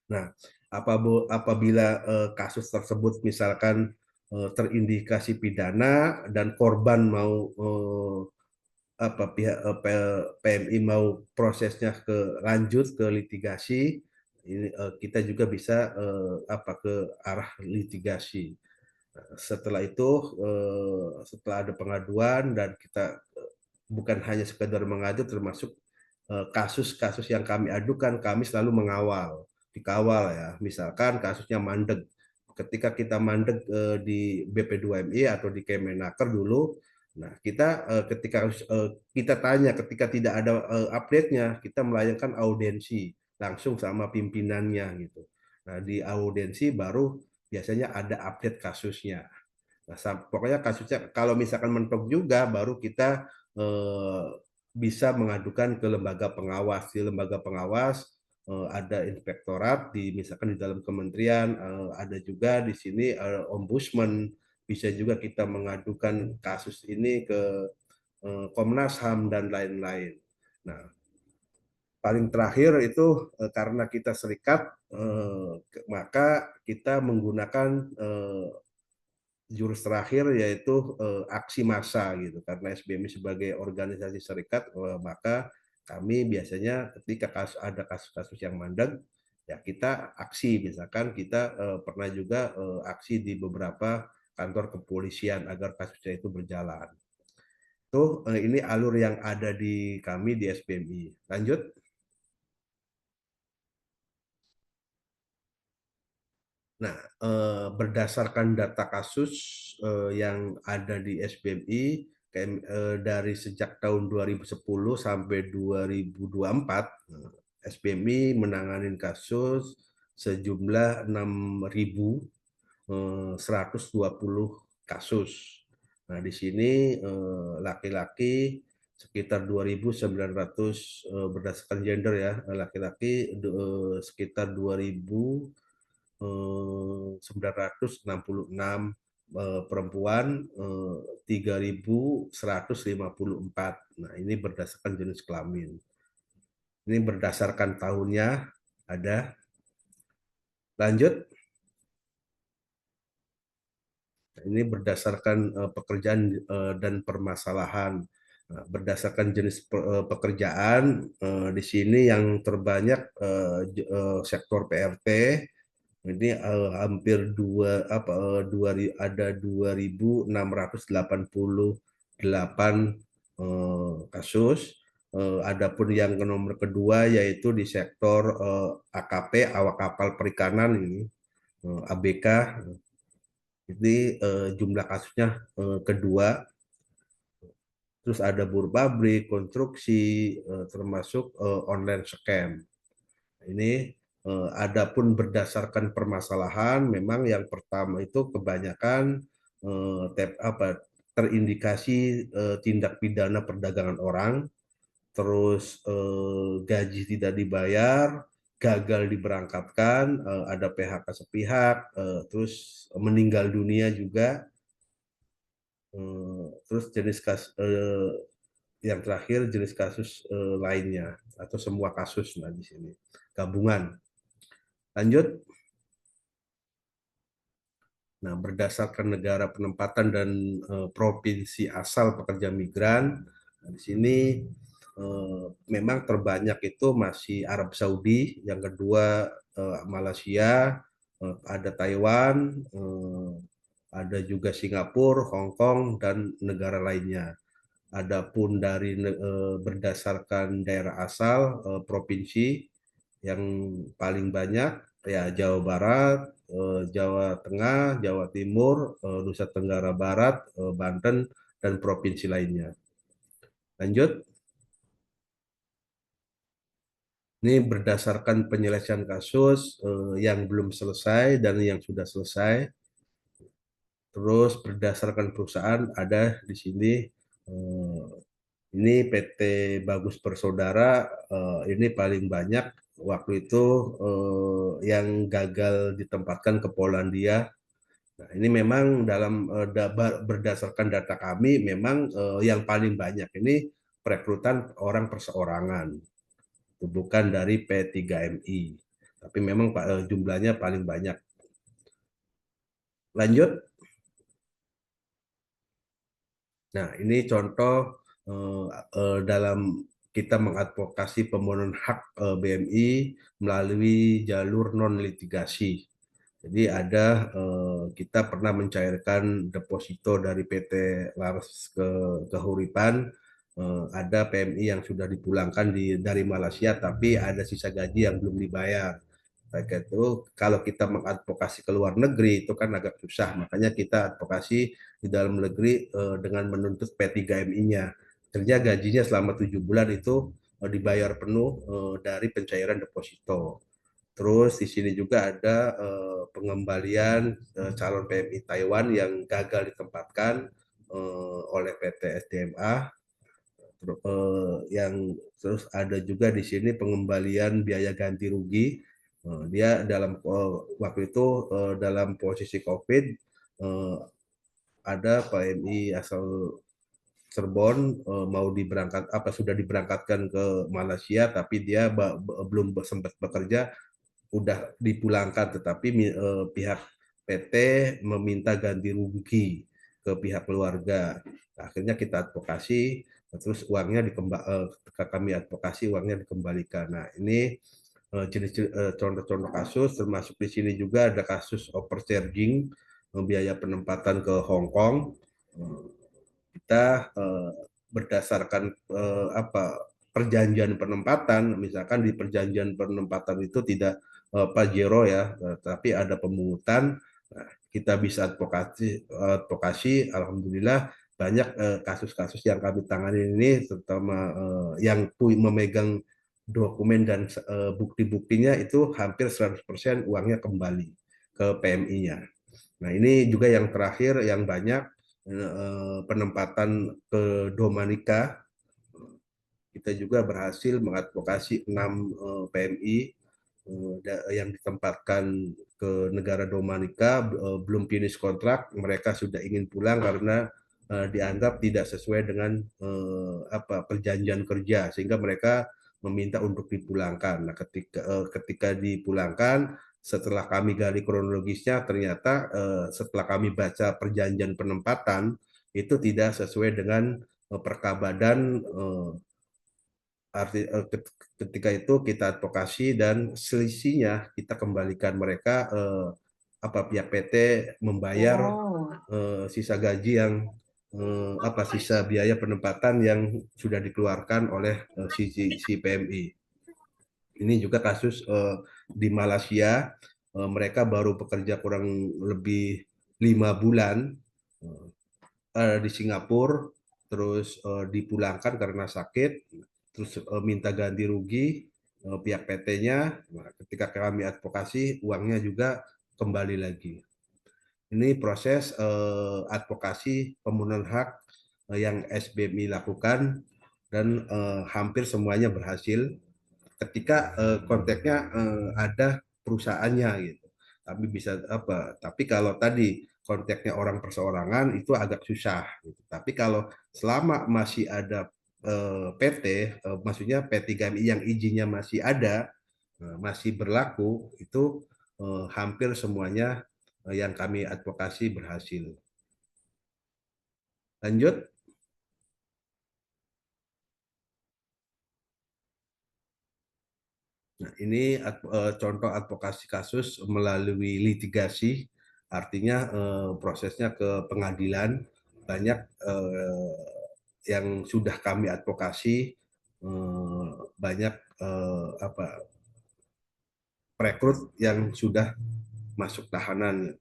Nah, apabila kasus tersebut misalkan terindikasi pidana dan korban mau pihak PMI mau prosesnya lanjut ke litigasi, ini kita juga bisa ke arah litigasi. Setelah itu setelah ada pengaduan dan kita bukan hanya sekedar mengadu, termasuk kasus-kasus yang kami adukan kami selalu dikawal ya. Misalkan kasusnya mandeg, ketika kita mandeg di BP2MI atau di Kemenaker dulu, nah kita ketika kita tanya ketika tidak ada update-nya, kita melayangkan audiensi langsung sama pimpinannya gitu. Nah di audiensi baru biasanya ada update kasusnya. Nah, pokoknya kasusnya kalau misalkan mentok juga baru kita bisa mengadukan ke lembaga pengawas. Di lembaga pengawas ada inspektorat misalkan di dalam kementerian, ada juga di sini ombudsman. Bisa juga kita mengadukan kasus ini ke Komnas HAM dan lain-lain. Nah, paling terakhir itu karena kita serikat, maka kita menggunakan jurus terakhir yaitu aksi massa gitu. Karena SBMI sebagai organisasi serikat, maka kami biasanya ketika ada kasus-kasus yang mandeg, ya kita aksi. Misalkan kita pernah juga aksi di beberapa kantor kepolisian agar kasusnya itu berjalan. Tuh ini alur yang ada di kami di SBMI. Lanjut. Nah, berdasarkan data kasus yang ada di SBMI dari sejak tahun 2010 sampai 2024, SBMI menangani kasus sejumlah 6.120 kasus. Nah, di sini laki-laki sekitar 2.900 berdasarkan gender ya, laki-laki sekitar 2.966, perempuan 3.154. Nah, ini berdasarkan jenis kelamin. Ini berdasarkan tahunnya ada. Lanjut. Ini berdasarkan pekerjaan dan permasalahan. Nah, berdasarkan jenis pekerjaan, di sini yang terbanyak sektor PRT. Ini hampir ada 2.688 kasus. Adapun yang nomor kedua yaitu di sektor AKP, awak kapal perikanan ini, ABK. Ini jumlah kasusnya kedua. Terus ada buruh pabrik, konstruksi, termasuk online scam. Ini adapun berdasarkan permasalahan, memang yang pertama itu kebanyakan terindikasi tindak pidana perdagangan orang, terus gaji tidak dibayar, gagal diberangkatkan, ada PHK sepihak, terus meninggal dunia juga, terus jenis kasus yang terakhir jenis kasus lainnya atau semua kasus nah di sini gabungan. Lanjut. Nah, berdasarkan negara penempatan dan provinsi asal pekerja migran, nah, di sini memang terbanyak itu masih Arab Saudi, yang kedua Malaysia, ada Taiwan, ada juga Singapura, Hong Kong, dan negara lainnya. Adapun dari berdasarkan daerah asal provinsi, yang paling banyak ya Jawa Barat, Jawa Tengah, Jawa Timur, Nusa Tenggara Barat, Banten, dan provinsi lainnya. Lanjut. Ini berdasarkan penyelesaian kasus yang belum selesai dan yang sudah selesai. Terus berdasarkan perusahaan ada di sini. Ini PT Bagus Bersaudara, ini paling banyak waktu itu yang gagal ditempatkan ke Polandia. Nah, ini memang dalam berdasarkan data kami memang yang paling banyak ini perekrutan orang perseorangan, bukan dari P3MI. Tapi memang jumlahnya paling banyak. Lanjut. Nah, ini contoh dalam kita mengadvokasi pemenuhan hak BMI melalui jalur non litigasi. Jadi ada kita pernah mencairkan deposito dari PT Laras Kehuripan, ada PMI yang sudah dipulangkan dari Malaysia tapi ada sisa gaji yang belum dibayar. Baik itu kalau kita mengadvokasi ke luar negeri itu kan agak susah, makanya kita advokasi di dalam negeri dengan menuntut P3MI-nya. Kerja gajinya selama 7 bulan itu dibayar penuh dari pencairan deposito. Terus di sini juga ada pengembalian calon PMI Taiwan yang gagal ditempatkan oleh PT SDMA. Yang terus ada juga di sini pengembalian biaya ganti rugi. Dia dalam waktu itu dalam posisi COVID ada PMI asal Cirebon mau sudah diberangkatkan ke Malaysia tapi dia belum sempat bekerja, udah dipulangkan, tetapi pihak PT meminta ganti rugi ke pihak keluarga. Akhirnya kita advokasi, terus kami advokasi uangnya dikembalikan. Nah, ini contoh-contoh kasus, termasuk di sini juga ada kasus overcharging biaya penempatan ke Hong Kong. Kita berdasarkan perjanjian penempatan, misalkan di perjanjian penempatan itu tidak pajero ya, tapi ada pemungutan. Nah, kita bisa advokasi, alhamdulillah banyak kasus-kasus yang kami tangani ini, terutama yang memegang dokumen dan bukti-buktinya itu hampir 100% uangnya kembali ke PMI-nya. Nah, ini juga yang terakhir yang banyak penempatan ke Dominika. Kita juga berhasil mengadvokasi 6 PMI yang ditempatkan ke negara Dominika belum finish kontrak, mereka sudah ingin pulang karena dianggap tidak sesuai dengan perjanjian kerja, sehingga mereka meminta untuk dipulangkan. Nah, ketika dipulangkan, setelah kami gali kronologisnya, ternyata setelah kami baca perjanjian penempatan itu tidak sesuai dengan perkabadan. Ketika itu kita advokasi dan selisihnya kita kembalikan mereka pihak PT membayar sisa gaji yang sisa biaya penempatan yang sudah dikeluarkan oleh si PMI. Ini juga kasus di Malaysia, mereka baru bekerja kurang lebih 5 bulan di Singapura, terus dipulangkan karena sakit, terus minta ganti rugi pihak PT-nya. Nah, ketika kami advokasi, uangnya juga kembali lagi. Ini proses advokasi pemenuhan hak yang SBMI lakukan dan hampir semuanya berhasil. Ketika konteksnya ada perusahaannya gitu, tapi kalau tadi konteksnya orang perseorangan itu agak susah gitu. Tapi kalau selama masih ada PT, maksudnya P3MI yang izinnya masih ada, masih berlaku, itu hampir semuanya yang kami advokasi berhasil. Lanjut. Nah, ini contoh advokasi kasus melalui litigasi, artinya prosesnya ke pengadilan. Banyak yang sudah kami advokasi, banyak perekrut yang sudah masuk tahanan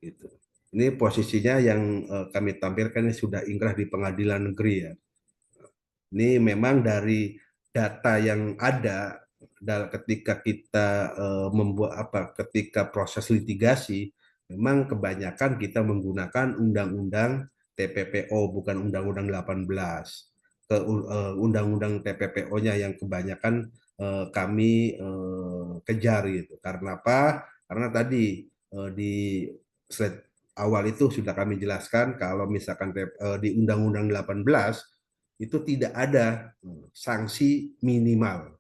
gitu. Ini posisinya yang kami tampilkan ini sudah ingkrah di pengadilan negeri ya. Ini memang dari data yang ada ketika kita ketika proses litigasi, memang kebanyakan kita menggunakan undang-undang TPPO bukan undang-undang 18. Undang-undang TPPO-nya yang kebanyakan kami kejar gitu. Karena apa? Karena tadi di slide awal itu sudah kami jelaskan kalau misalkan di Undang-Undang 18 itu tidak ada sanksi minimal,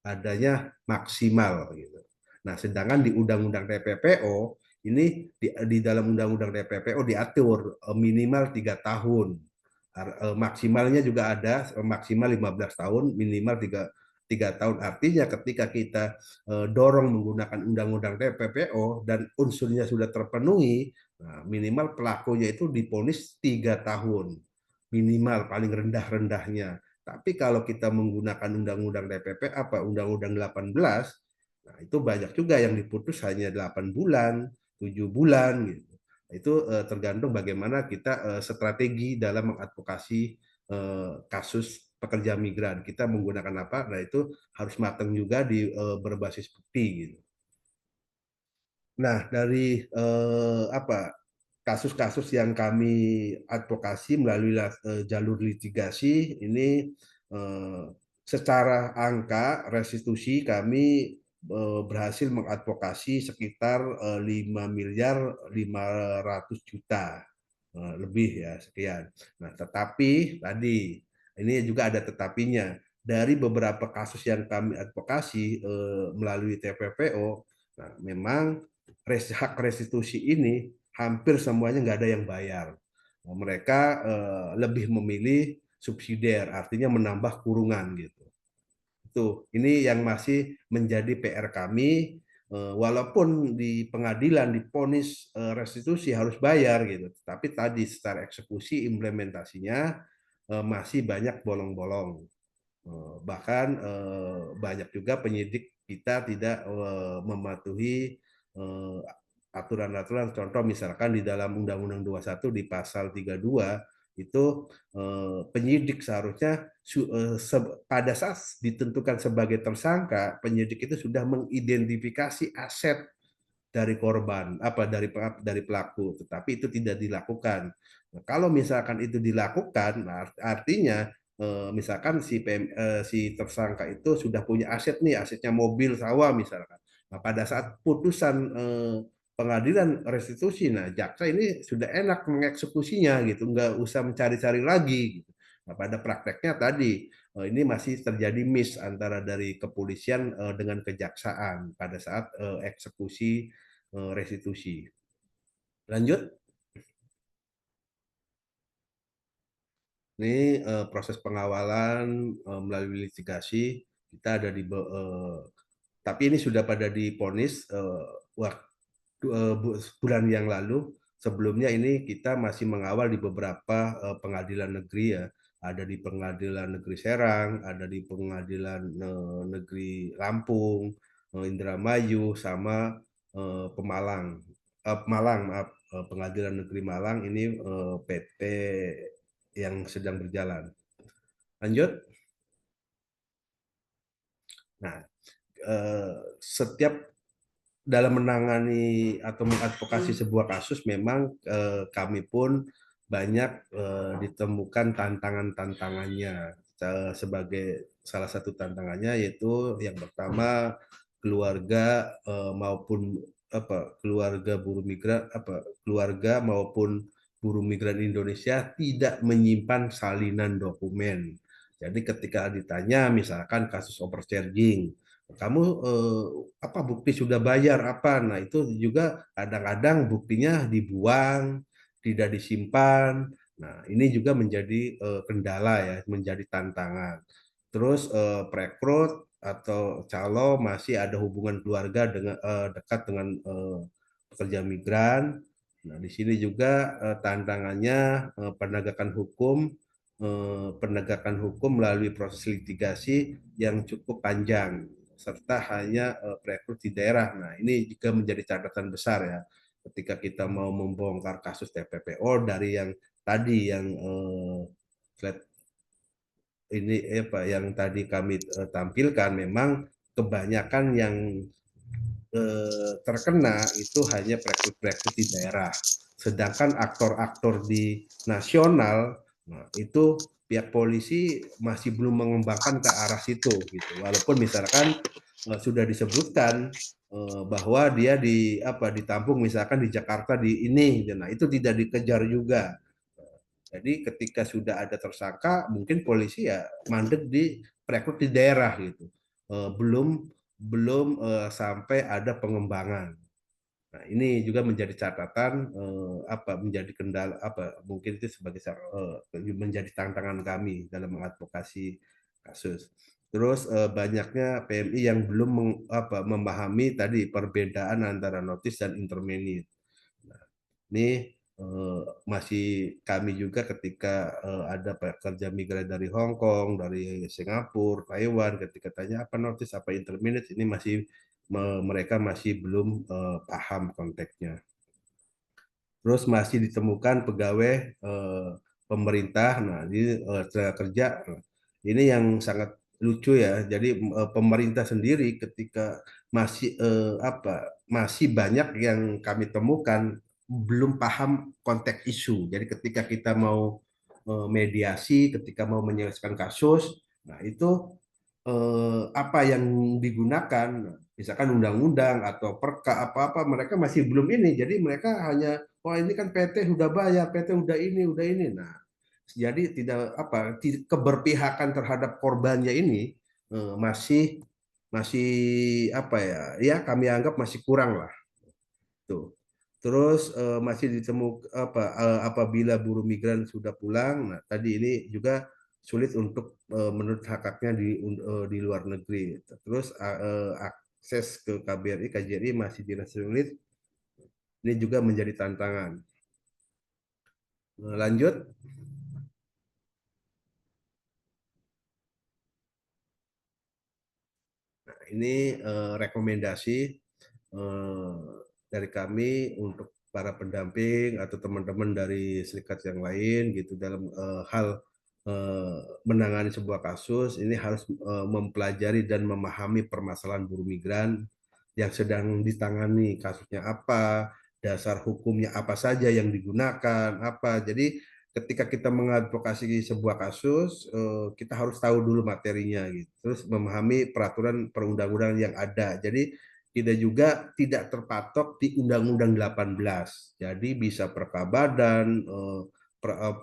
adanya maksimal gitu. Nah, sedangkan di Undang-Undang TPPO ini di dalam Undang-Undang TPPO diatur minimal 3 tahun, maksimalnya juga ada maksimal 15 tahun, minimal 3 tahun. Artinya ketika kita dorong menggunakan Undang-Undang TPPO dan unsurnya sudah terpenuhi, nah, minimal pelakunya itu diponis 3 tahun minimal paling rendah-rendahnya. Tapi kalau kita menggunakan undang-undang TPP undang-undang 18, nah itu banyak juga yang diputus hanya 8 bulan, 7 bulan gitu. Itu tergantung bagaimana kita strategi dalam mengadvokasi kasus pekerja migran. Kita menggunakan apa? Nah itu harus matang juga di berbasis bukti gitu. Nah, dari kasus-kasus yang kami advokasi melalui jalur litigasi ini secara angka restitusi kami berhasil mengadvokasi sekitar 5 miliar 500 juta lebih ya sekian. Nah, tetapi tadi ini juga ada tetapinya dari beberapa kasus yang kami advokasi melalui TPPO. Nah, memang hak restitusi ini hampir semuanya nggak ada yang bayar. Mereka lebih memilih subsidiar, artinya menambah kurungan gitu. Ini yang masih menjadi PR kami, walaupun di pengadilan diponis restitusi harus bayar gitu, tapi tadi secara eksekusi implementasinya masih banyak bolong-bolong. Bahkan banyak juga penyidik kita tidak mematuhi aturan-aturan. Contoh misalkan di dalam Undang-Undang 21 di pasal 32 itu penyidik seharusnya pada saat ditentukan sebagai tersangka, penyidik itu sudah mengidentifikasi aset dari korban dari pelaku, tetapi itu tidak dilakukan. Nah, kalau misalkan itu dilakukan, artinya misalkan si tersangka itu sudah punya aset nih, asetnya mobil sawah misalkan. Nah, pada saat putusan pengadilan restitusi, nah jaksa ini sudah enak mengeksekusinya gitu, nggak usah mencari-cari lagi gitu. Nah, pada prakteknya tadi ini masih terjadi miss antara dari kepolisian dengan kejaksaan pada saat eksekusi restitusi. Lanjut. Ini proses pengawalan melalui litigasi kita ada di tapi ini sudah pada diponis bulan yang lalu. Sebelumnya ini kita masih mengawal di beberapa pengadilan negeri ya. Ada di Pengadilan Negeri Serang, ada di Pengadilan Negeri Lampung, Indramayu, sama Pemalang. Malang, maaf. Pengadilan Negeri Malang ini PT yang sedang berjalan. Lanjut. Nah, setiap dalam menangani atau mengadvokasi sebuah kasus memang kami pun banyak ditemukan tantangan-tantangannya. Sebagai salah satu tantangannya yaitu yang pertama keluarga maupun keluarga buruh migran keluarga maupun buruh migran Indonesia tidak menyimpan salinan dokumen. Jadi ketika ditanya misalkan kasus overcharging, kamu apa bukti sudah bayar apa? Nah, itu juga kadang-kadang buktinya dibuang, tidak disimpan. Nah, ini juga menjadi kendala ya, menjadi tantangan. Terus perekrut atau calo masih ada hubungan keluarga dengan dekat dengan pekerja migran. Nah, di sini juga tantangannya penegakan hukum melalui proses litigasi yang cukup panjang. serta hanya perekrut di daerah. Nah, ini juga menjadi catatan besar ya ketika kita mau membongkar kasus TPPO dari yang tadi yang slide ini apa yang tadi kami tampilkan, memang kebanyakan yang terkena itu hanya perekrut-perekrut di daerah. Sedangkan aktor-aktor di nasional, nah, itu pihak polisi masih belum mengembangkan ke arah situ gitu. Walaupun misalkan sudah disebutkan bahwa dia ditampung misalkan di Jakarta di ini, nah itu tidak dikejar juga. Jadi ketika sudah ada tersangka, mungkin polisi ya mandek di perekrut di daerah gitu. Belum belum sampai ada pengembangan. Nah, ini juga menjadi catatan menjadi kendala mungkin itu sebagai menjadi tantangan kami dalam mengadvokasi kasus. Terus banyaknya PMI yang belum memahami tadi perbedaan antara notis dan intermediate. Nah, ini masih kami juga ketika ada pekerja migran dari Hong Kong, dari Singapura, Taiwan, ketika tanya apa notice, apa intermediate, ini masih mereka masih belum paham konteksnya. Terus masih ditemukan pegawai pemerintah, nah ini tenaga kerja, ini yang sangat lucu ya. Jadi pemerintah sendiri ketika masih banyak yang kami temukan belum paham konteks isu. Jadi ketika kita mau mediasi, ketika mau menyelesaikan kasus, nah itu apa yang digunakan, misalkan undang-undang atau perka apa-apa, mereka masih belum ini. Jadi mereka hanya, wah ini kan PT sudah bayar, PT udah ini. Nah, jadi tidak keberpihakan terhadap korbannya ini masih masih ya kami anggap masih kurang lah. Tuh. Terus masih ditemukan apabila buruh migran sudah pulang, nah tadi ini juga sulit untuk menurut hak-haknya di luar negeri. Terus akses ke KBRI, KJRI masih dirasa sulit. Ini juga menjadi tantangan. Lanjut. Nah, ini rekomendasi dari kami untuk para pendamping atau teman-teman dari serikat yang lain gitu dalam hal menangani sebuah kasus, ini harus mempelajari dan memahami permasalahan buruh migran yang sedang ditangani, kasusnya apa, dasar hukumnya apa saja yang digunakan, apa. Jadi ketika kita mengadvokasi sebuah kasus, kita harus tahu dulu materinya gitu. Terus memahami peraturan perundang-undangan yang ada. Jadi kita juga tidak terpatok di Undang-Undang 18. Jadi bisa perkabadan,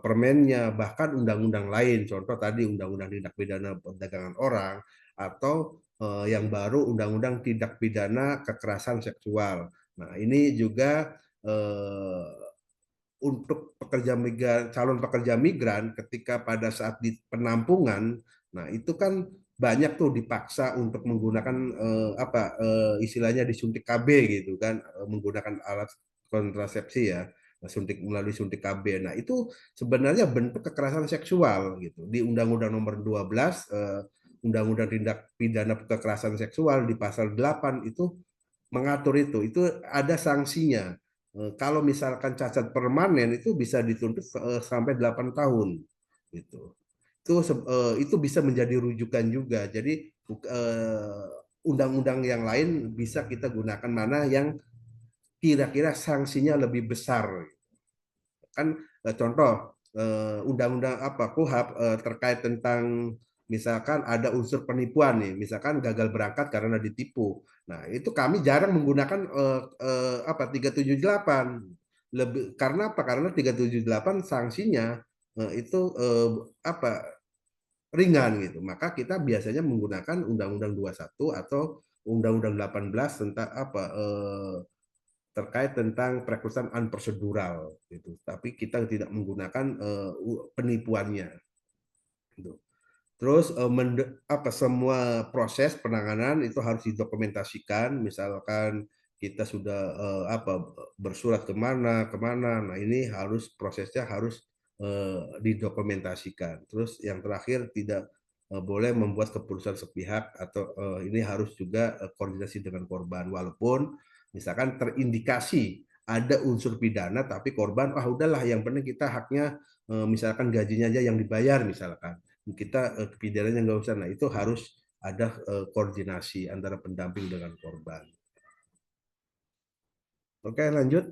permennya, bahkan undang-undang lain. Contoh tadi Undang-Undang Tindak Pidana Perdagangan Orang, atau yang baru Undang-Undang Tindak Pidana Kekerasan Seksual. Nah, ini juga untuk calon pekerja migran ketika pada saat di penampungan, nah itu kan banyak tuh dipaksa untuk menggunakan istilahnya disuntik KB gitu kan, menggunakan alat kontrasepsi ya, melalui suntik KB. Nah itu sebenarnya bentuk kekerasan seksual gitu. Di Undang-Undang Nomor 12 Undang-Undang Tindak Pidana Kekerasan Seksual di pasal 8 itu mengatur itu ada sanksinya. Kalau misalkan cacat permanen itu bisa dituntut sampai 8 tahun gitu. Itu bisa menjadi rujukan juga. Jadi undang-undang yang lain bisa kita gunakan mana yang kira-kira sanksinya lebih besar. Kan contoh undang-undang KUHP terkait tentang misalkan ada unsur penipuan nih, misalkan gagal berangkat karena ditipu. Nah, itu kami jarang menggunakan 378. Karena apa? Karena 378 sanksinya itu ringan gitu. Maka kita biasanya menggunakan Undang-Undang 21 atau Undang-Undang 18 tentang terkait tentang perekrutan unprocedural gitu. Tapi kita tidak menggunakan penipuannya gitu. Terus semua proses penanganan itu harus didokumentasikan. Misalkan kita sudah bersurat kemana. Nah ini prosesnya harus didokumentasikan. Terus yang terakhir tidak boleh membuat keputusan sepihak atau ini harus juga koordinasi dengan korban, walaupun misalkan terindikasi ada unsur pidana tapi korban udahlah yang penting kita haknya misalkan gajinya aja yang dibayar, misalkan kita pidananya nggak usah. Nah itu harus ada koordinasi antara pendamping dengan korban. Oke, lanjut.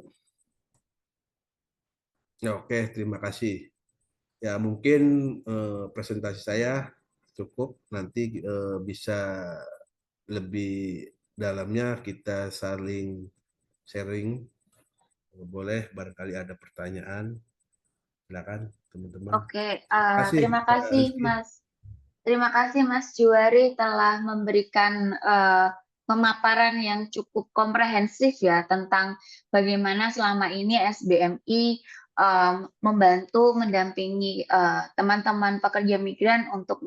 Oke, terima kasih. Ya, mungkin presentasi saya cukup. Nanti bisa lebih dalamnya kita saling sharing. Boleh, barangkali ada pertanyaan. Silakan, teman-teman.
Oke,
Terima
terima
kasih,
kasih Mas. Terima kasih Mas Juwari telah memberikan pemaparan yang cukup komprehensif ya tentang bagaimana selama ini SBMI membantu mendampingi teman-teman pekerja migran untuk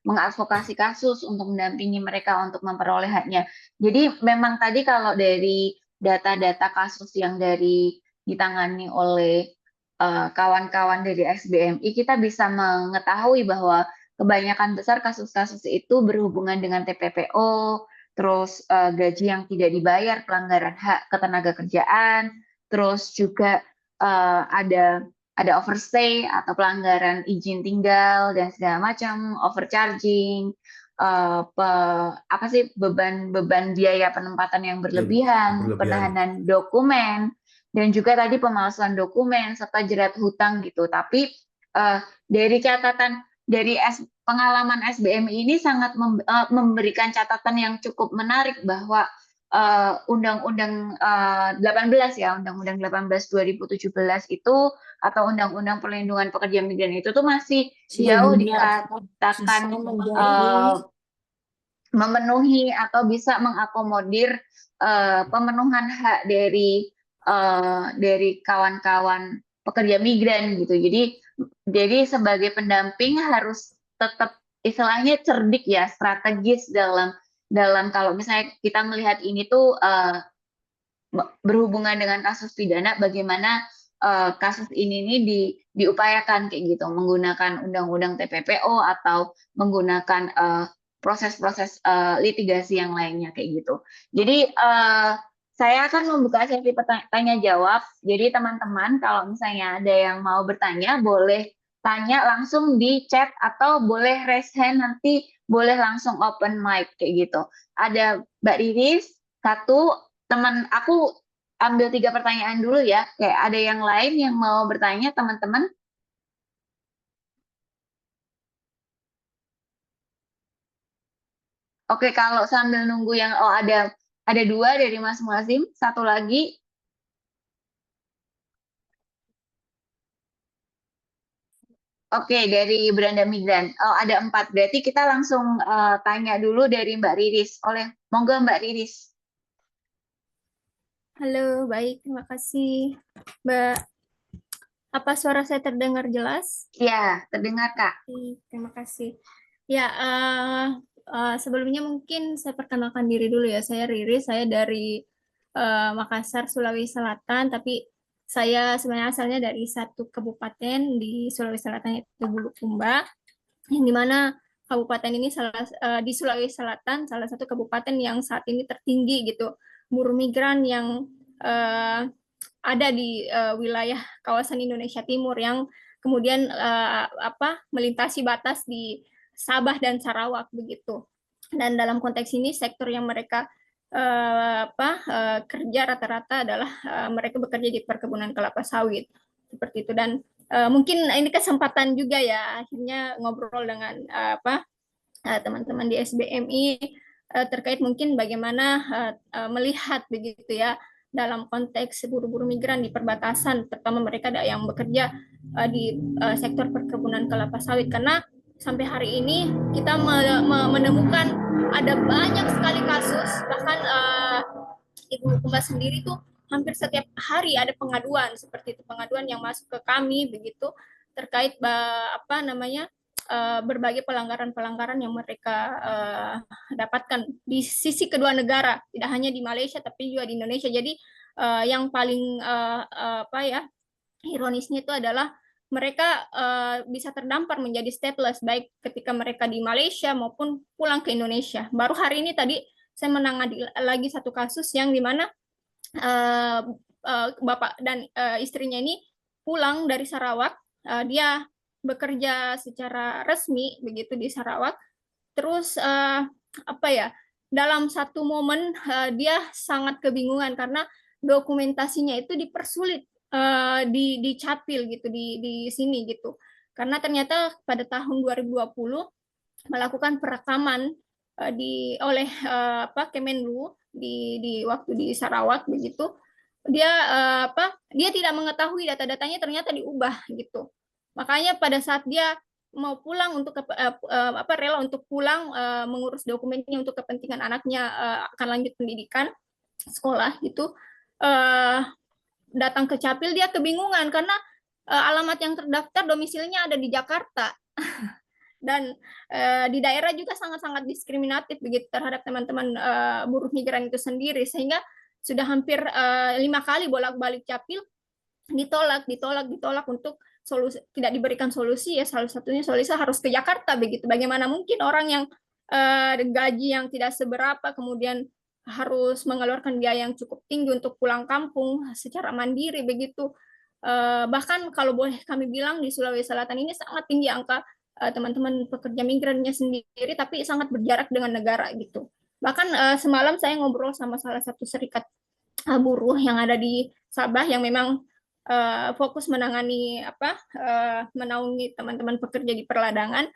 mengadvokasi kasus, untuk mendampingi mereka untuk memperoleh haknya. Jadi memang tadi kalau dari data-data kasus yang ditangani oleh kawan-kawan dari SBMI, kita bisa mengetahui bahwa kebanyakan besar kasus-kasus itu berhubungan dengan TPPO, terus gaji yang tidak dibayar, pelanggaran hak ketenagakerjaan, terus juga ada overstay atau pelanggaran izin tinggal dan segala macam, overcharging, beban biaya penempatan yang berlebihan, penahanan dokumen, dan juga tadi pemalsuan dokumen serta jerat hutang gitu. Tapi dari catatan dari pengalaman SBMI ini sangat memberikan catatan yang cukup menarik bahwa Undang-Undang 18 ya, Undang-Undang 18 2017 itu atau Undang-Undang Perlindungan Pekerja Migran itu tuh masih jauh dikatakan memenuhi atau bisa mengakomodir pemenuhan hak dari kawan-kawan pekerja migran gitu. Jadi sebagai pendamping harus tetap istilahnya cerdik ya, strategis dalam kalau misalnya kita melihat ini tuh berhubungan dengan kasus pidana, bagaimana kasus ini diupayakan kayak gitu, menggunakan undang-undang TPPO atau menggunakan proses-proses litigasi yang lainnya kayak gitu. Jadi saya akan membuka sesi tanya jawab. Jadi teman-teman kalau misalnya ada yang mau bertanya boleh tanya langsung di chat atau boleh raise hand, nanti boleh langsung open mic kayak gitu. Ada Mbak Riris, satu, teman aku ambil 3 pertanyaan dulu ya. Kayak ada yang lain yang mau bertanya teman-teman? Oke, kalau sambil nunggu yang ada 2 dari Mas Muazim, satu lagi. Oke, dari Beranda Migran. Ada 4. Berarti kita langsung tanya dulu dari Mbak Riris. Monggo Mbak Riris.
Halo, baik, terima kasih, Mbak. Apa suara saya terdengar jelas?
Ya, terdengar Kak.
Oke, terima kasih. Ya, sebelumnya mungkin saya perkenalkan diri dulu ya. Saya Riris, saya dari Makassar, Sulawesi Selatan, tapi saya sebenarnya asalnya dari satu kabupaten di Sulawesi Selatan, yaitu Bulukumba, yang dimana kabupaten ini di Sulawesi Selatan salah satu kabupaten yang saat ini tertinggi gitu buruh migran yang ada di wilayah kawasan Indonesia Timur yang kemudian melintasi batas di Sabah dan Sarawak begitu. Dan dalam konteks ini sektor yang mereka kerja rata-rata adalah mereka bekerja di perkebunan kelapa sawit seperti itu. Dan mungkin ini kesempatan juga ya akhirnya ngobrol dengan teman-teman di SBMI terkait mungkin bagaimana melihat begitu ya dalam konteks buruh-buruh migran di perbatasan, terutama mereka yang bekerja di sektor perkebunan kelapa sawit, karena sampai hari ini kita menemukan ada banyak sekali kasus, bahkan di Bulukumba sendiri tuh hampir setiap hari ada pengaduan seperti itu, pengaduan yang masuk ke kami begitu terkait berbagai pelanggaran-pelanggaran yang mereka dapatkan di sisi kedua negara, tidak hanya di Malaysia tapi juga di Indonesia. Jadi yang paling ironisnya itu adalah mereka bisa terdampar menjadi stateless baik ketika mereka di Malaysia maupun pulang ke Indonesia. Baru hari ini tadi saya menangani lagi satu kasus yang dimana bapak dan istrinya ini pulang dari Sarawak, dia bekerja secara resmi begitu di Sarawak. Terus dalam satu momen dia sangat kebingungan karena dokumentasinya itu dipersulit di Capil gitu di sini gitu. Karena ternyata pada tahun 2020 melakukan perekaman oleh Kemenlu di waktu di Sarawak begitu. Dia tidak mengetahui data-datanya ternyata diubah gitu. Makanya pada saat dia mau pulang untuk rela untuk pulang mengurus dokumennya untuk kepentingan anaknya akan lanjut pendidikan sekolah gitu, datang ke Capil dia kebingungan karena alamat yang terdaftar domisilinya ada di Jakarta dan di daerah juga sangat-sangat diskriminatif begitu terhadap teman-teman buruh migran itu sendiri, sehingga sudah hampir 5 kali bolak-balik Capil ditolak untuk solusi, tidak diberikan solusi ya, salah satunya solusi harus ke Jakarta begitu. Bagaimana mungkin orang yang gaji yang tidak seberapa kemudian harus mengeluarkan biaya yang cukup tinggi untuk pulang kampung secara mandiri begitu. Bahkan kalau boleh kami bilang di Sulawesi Selatan ini sangat tinggi angka teman-teman pekerja migrannya sendiri, tapi sangat berjarak dengan negara gitu. Bahkan semalam saya ngobrol sama salah satu serikat buruh yang ada di Sabah yang memang fokus menangani menaungi teman-teman pekerja di perladangan.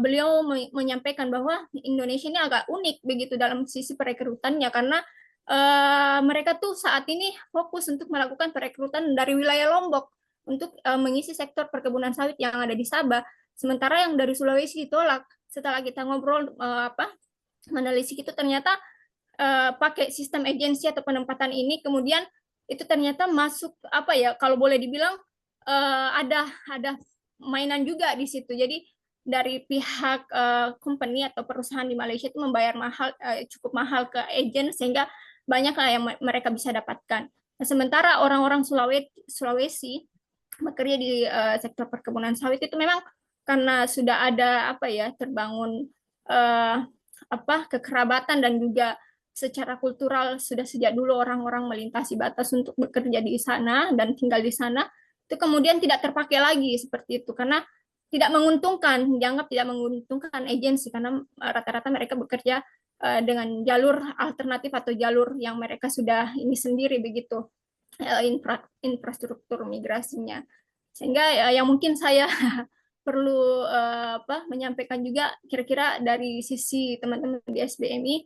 Beliau menyampaikan bahwa Indonesia ini agak unik begitu dalam sisi perekrutannya karena mereka tuh saat ini fokus untuk melakukan perekrutan dari wilayah Lombok untuk mengisi sektor perkebunan sawit yang ada di Sabah. Sementara yang dari Sulawesi ditolak. Setelah kita ngobrol menelisik itu ternyata pakai sistem agensi atau penempatan ini, kemudian itu ternyata masuk kalau boleh dibilang ada mainan juga di situ. Jadi dari pihak company atau perusahaan di Malaysia itu membayar cukup mahal ke agen sehingga banyak yang mereka bisa dapatkan. Nah, sementara orang-orang Sulawesi bekerja di sektor perkebunan sawit itu memang karena sudah ada terbangun kekerabatan dan juga secara kultural sudah sejak dulu orang-orang melintasi batas untuk bekerja di sana dan tinggal di sana, itu kemudian tidak terpakai lagi seperti itu karena tidak menguntungkan, dianggap tidak menguntungkan agensi karena rata-rata mereka bekerja dengan jalur alternatif atau jalur yang mereka sudah ini sendiri begitu infrastruktur migrasinya. Sehingga yang mungkin saya perlu menyampaikan juga kira-kira dari sisi teman-teman di SBMI,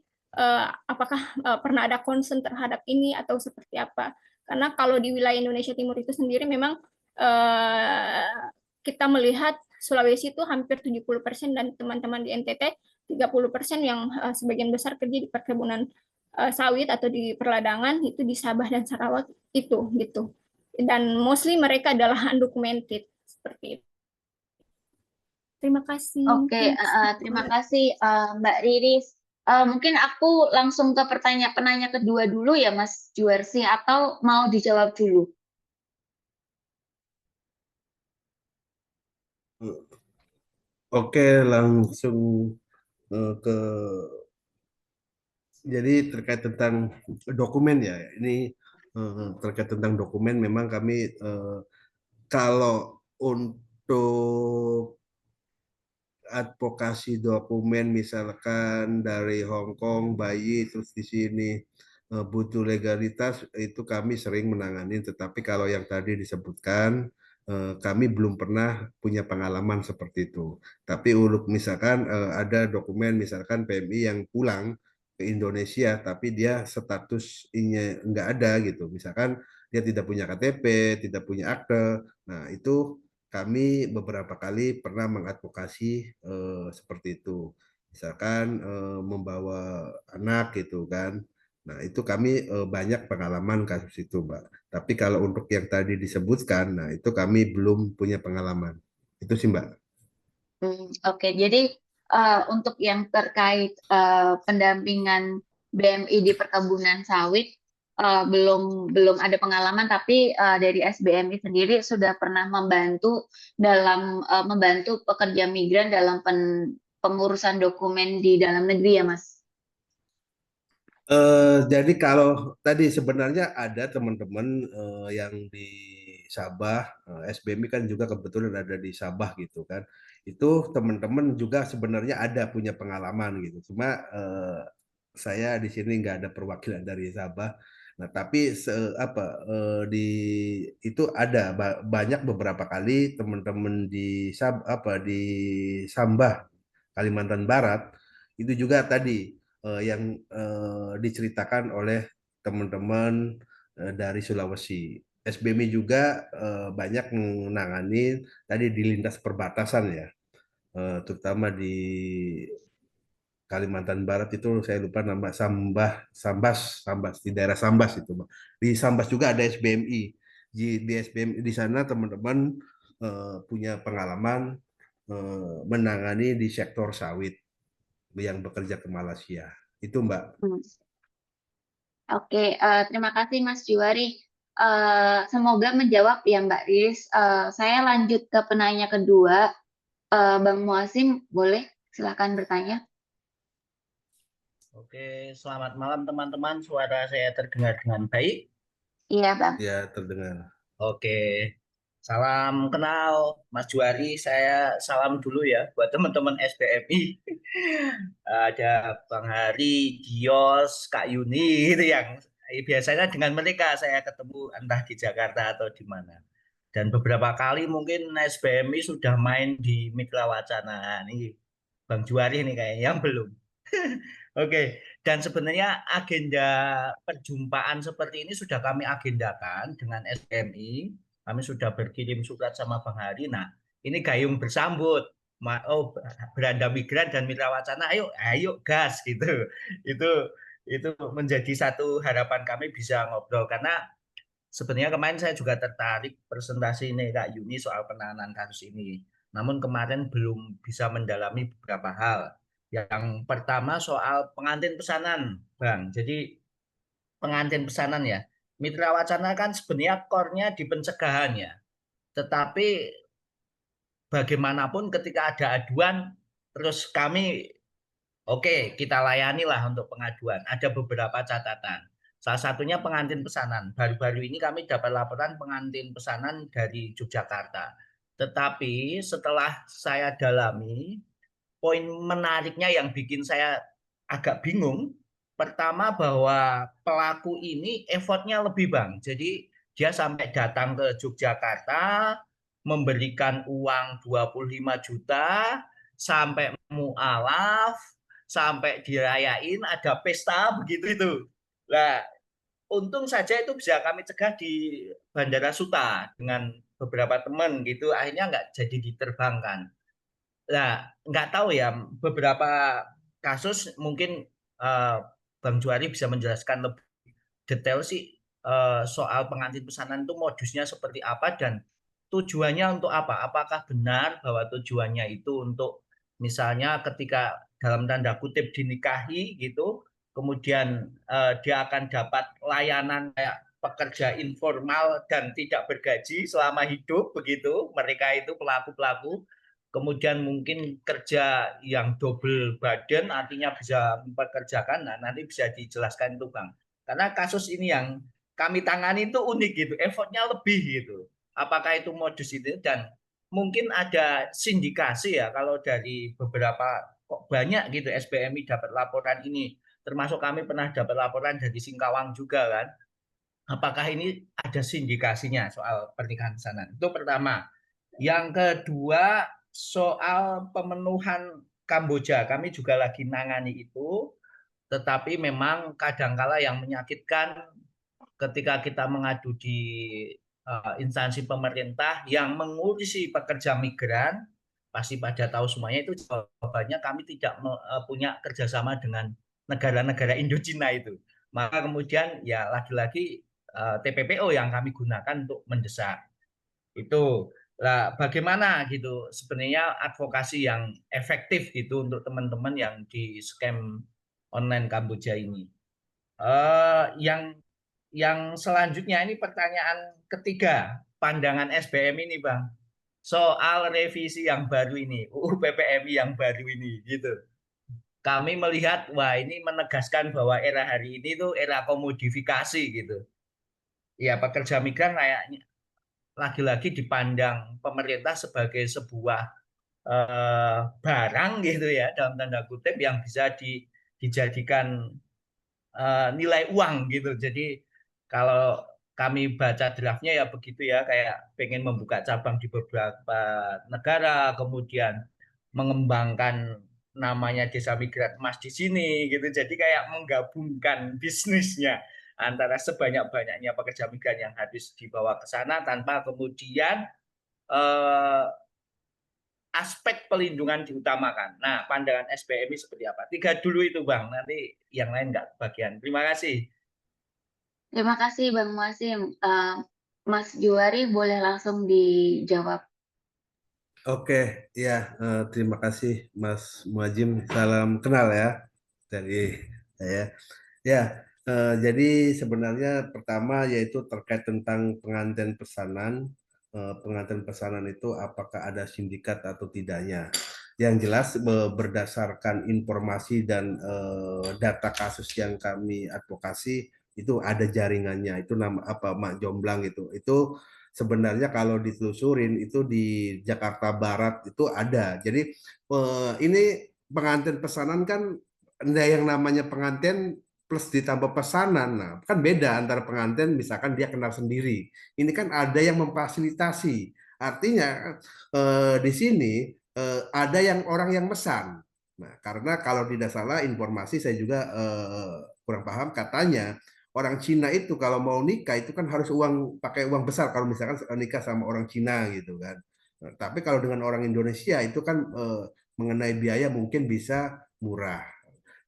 apakah pernah ada concern terhadap ini atau seperti apa? Karena kalau di wilayah Indonesia Timur itu sendiri memang kita melihat Sulawesi itu hampir 70% dan teman-teman di NTT 30% yang sebagian besar kerja di perkebunan sawit atau di perladangan itu di Sabah dan Sarawak itu gitu. Dan mostly mereka adalah undocumented seperti itu. Terima kasih.
Oke, terima kasih Mbak Riris. Mungkin aku langsung ke penanya kedua dulu ya Mas Juarsi, atau mau dijawab dulu?
Oke, langsung ke jadi terkait tentang dokumen ya. Ini terkait tentang dokumen memang kami kalau untuk advokasi dokumen misalkan dari Hong Kong bayi terus di sini butuh legalitas itu kami sering menangani, tetapi kalau yang tadi disebutkan kami belum pernah punya pengalaman seperti itu. Tapi untuk misalkan ada dokumen misalkan PMI yang pulang ke Indonesia tapi dia statusnya nggak ada gitu, misalkan dia tidak punya KTP, tidak punya akte, nah itu kami beberapa kali pernah mengadvokasi seperti itu. Misalkan membawa anak gitu kan. Nah, itu kami banyak pengalaman kasus itu, Mbak. Tapi kalau untuk yang tadi disebutkan, nah itu kami belum punya pengalaman. Itu sih, Mbak.
Oke, jadi untuk yang terkait pendampingan BMI di perkebunan sawit, belum ada pengalaman, tapi dari SBMI sendiri sudah pernah membantu membantu pekerja migran dalam pengurusan dokumen di dalam negeri ya, Mas?
Jadi kalau tadi sebenarnya ada teman-teman yang di Sabah, SBMI kan juga kebetulan ada di Sabah gitu kan. Itu teman-teman juga sebenarnya ada punya pengalaman gitu. Cuma saya di sini nggak ada perwakilan dari Sabah. Nah, tapi itu ada banyak beberapa kali teman-teman di di Sambah, Kalimantan Barat itu juga tadi yang diceritakan oleh teman-teman dari Sulawesi. SBMI juga banyak menangani tadi di lintas perbatasan ya, terutama di Kalimantan Barat itu saya lupa nama Sambas di daerah Sambas itu, Bang. Di Sambas juga ada SBMI. Di SBMI di sana teman-teman punya pengalaman menangani di sektor sawit yang bekerja ke Malaysia. Itu Mbak.
Oke, terima kasih Mas Juwari. Semoga menjawab ya Mbak Riris. Saya lanjut ke penanya kedua. Bang Muasim, boleh silakan bertanya.
Oke, selamat malam teman-teman. Suara saya terdengar dengan baik?
Iya, Bang.
Ya, terdengar.
Oke, salam kenal Mas Juwari. Saya salam dulu ya buat teman-teman SBMI. Ada Bang Hari, Gios, Kak Yuni itu yang biasanya dengan mereka saya ketemu entah di Jakarta atau di mana. Dan beberapa kali mungkin SBMI sudah main di Mitra Wacana. Ini Bang Juwari nih kayaknya yang belum. Oke, dan sebenarnya agenda perjumpaan seperti ini sudah kami agendakan dengan SBMI. Kami sudah berkirim surat sama Bang Hari. Nah, ini gayung bersambut. Beranda Migran dan Mitra Wacana, ayo gas gitu. Itu menjadi satu harapan kami bisa ngobrol karena sebenarnya kemarin saya juga tertarik presentasi ini Kak Yuni soal penanganan kasus ini. Namun kemarin belum bisa mendalami beberapa hal. Yang pertama soal pengantin pesanan, Bang. Jadi pengantin pesanan ya. Mitra Wacana kan sebenarnya core-nya di pencegahan ya. Tetapi bagaimanapun ketika ada aduan, terus kami kita layani lah untuk pengaduan. Ada beberapa catatan. Salah satunya pengantin pesanan. Baru-baru ini kami dapat laporan pengantin pesanan dari Yogyakarta. Tetapi setelah saya dalami, poin menariknya yang bikin saya agak bingung, pertama bahwa pelaku ini effortnya lebih Bang. Jadi dia sampai datang ke Yogyakarta, memberikan uang 25 juta, sampai mualaf, sampai dirayain, ada pesta, begitu itu. Nah, untung saja itu bisa kami cegah di Bandara Suta dengan beberapa teman gitu, akhirnya nggak jadi diterbangkan. Nah, nggak tahu ya, beberapa kasus mungkin Bang Juwari bisa menjelaskan lebih detail sih soal pengantin pesanan itu modusnya seperti apa dan tujuannya untuk apa? Apakah benar bahwa tujuannya itu untuk misalnya ketika dalam tanda kutip dinikahi gitu, kemudian dia akan dapat layanan kayak pekerja informal dan tidak bergaji selama hidup begitu, mereka itu pelaku-pelaku. Kemudian mungkin kerja yang double burden artinya bisa mempekerjakan, nah nanti bisa dijelaskan itu Bang. Karena kasus ini yang kami tangani itu unik gitu, effortnya lebih gitu. Apakah itu modus itu dan mungkin ada sindikasi ya kalau dari beberapa kok banyak gitu SBMI dapat laporan ini, termasuk kami pernah dapat laporan dari Singkawang juga kan. Apakah ini ada sindikasinya soal pernikahan pesanan? Itu pertama. Yang kedua soal pemenuhan Kamboja, kami juga lagi nangani itu, tetapi memang kadangkala yang menyakitkan ketika kita mengadu di instansi pemerintah yang mengurusi pekerja migran, pasti pada tahu semuanya itu jawabannya kami tidak punya kerjasama dengan negara-negara Indochina itu. Maka kemudian ya lagi-lagi TPPO yang kami gunakan untuk mendesak. Itu lah bagaimana gitu sebenarnya advokasi yang efektif gitu untuk teman-teman yang di scam online Kamboja ini. yang selanjutnya ini pertanyaan ketiga, pandangan SBM ini, Bang. Soal revisi yang baru ini, UU PPMI yang baru ini, gitu. Kami melihat, wah ini menegaskan bahwa era hari ini tuh era komodifikasi, gitu. Ya, pekerja migran kayaknya lagi-lagi dipandang pemerintah sebagai sebuah barang, gitu ya, dalam tanda kutip, yang bisa dijadikan nilai uang, gitu. Jadi kalau kami baca draftnya ya begitu ya, kayak pengen membuka cabang di beberapa negara, kemudian mengembangkan namanya Desa Migran Emas di sini, gitu. Jadi kayak menggabungkan bisnisnya antara sebanyak-banyaknya pekerja migran yang harus dibawa ke sana tanpa kemudian aspek pelindungan diutamakan. Nah, pandangan SBMI seperti apa? 3 dulu itu, Bang. Nanti yang lain nggak bagian. Terima kasih.
Terima kasih Bang Muasim. Mas Juwari boleh langsung dijawab.
Oke, ya, terima kasih Mas Muajim. Salam kenal ya dari saya. Ya, jadi sebenarnya pertama yaitu terkait tentang pengantin pesanan. Pengantin pesanan itu apakah ada sindikat atau tidaknya? Yang jelas berdasarkan informasi dan data kasus yang kami advokasi itu ada jaringannya. Itu nama apa Mak Jomblang itu. Itu sebenarnya kalau ditelusurin itu di Jakarta Barat itu ada. Jadi ini pengantin pesanan kan ada yang namanya pengantin plus ditambah pesanan. Nah, kan beda antara pengantin misalkan dia kenal sendiri. Ini kan ada yang memfasilitasi. Artinya di sini ada yang orang yang mesan. Nah, karena kalau tidak salah informasi saya juga kurang paham katanya orang Cina itu kalau mau nikah itu kan harus pakai uang besar kalau misalkan nikah sama orang Cina gitu kan. Nah, tapi kalau dengan orang Indonesia itu kan mengenai biaya mungkin bisa murah.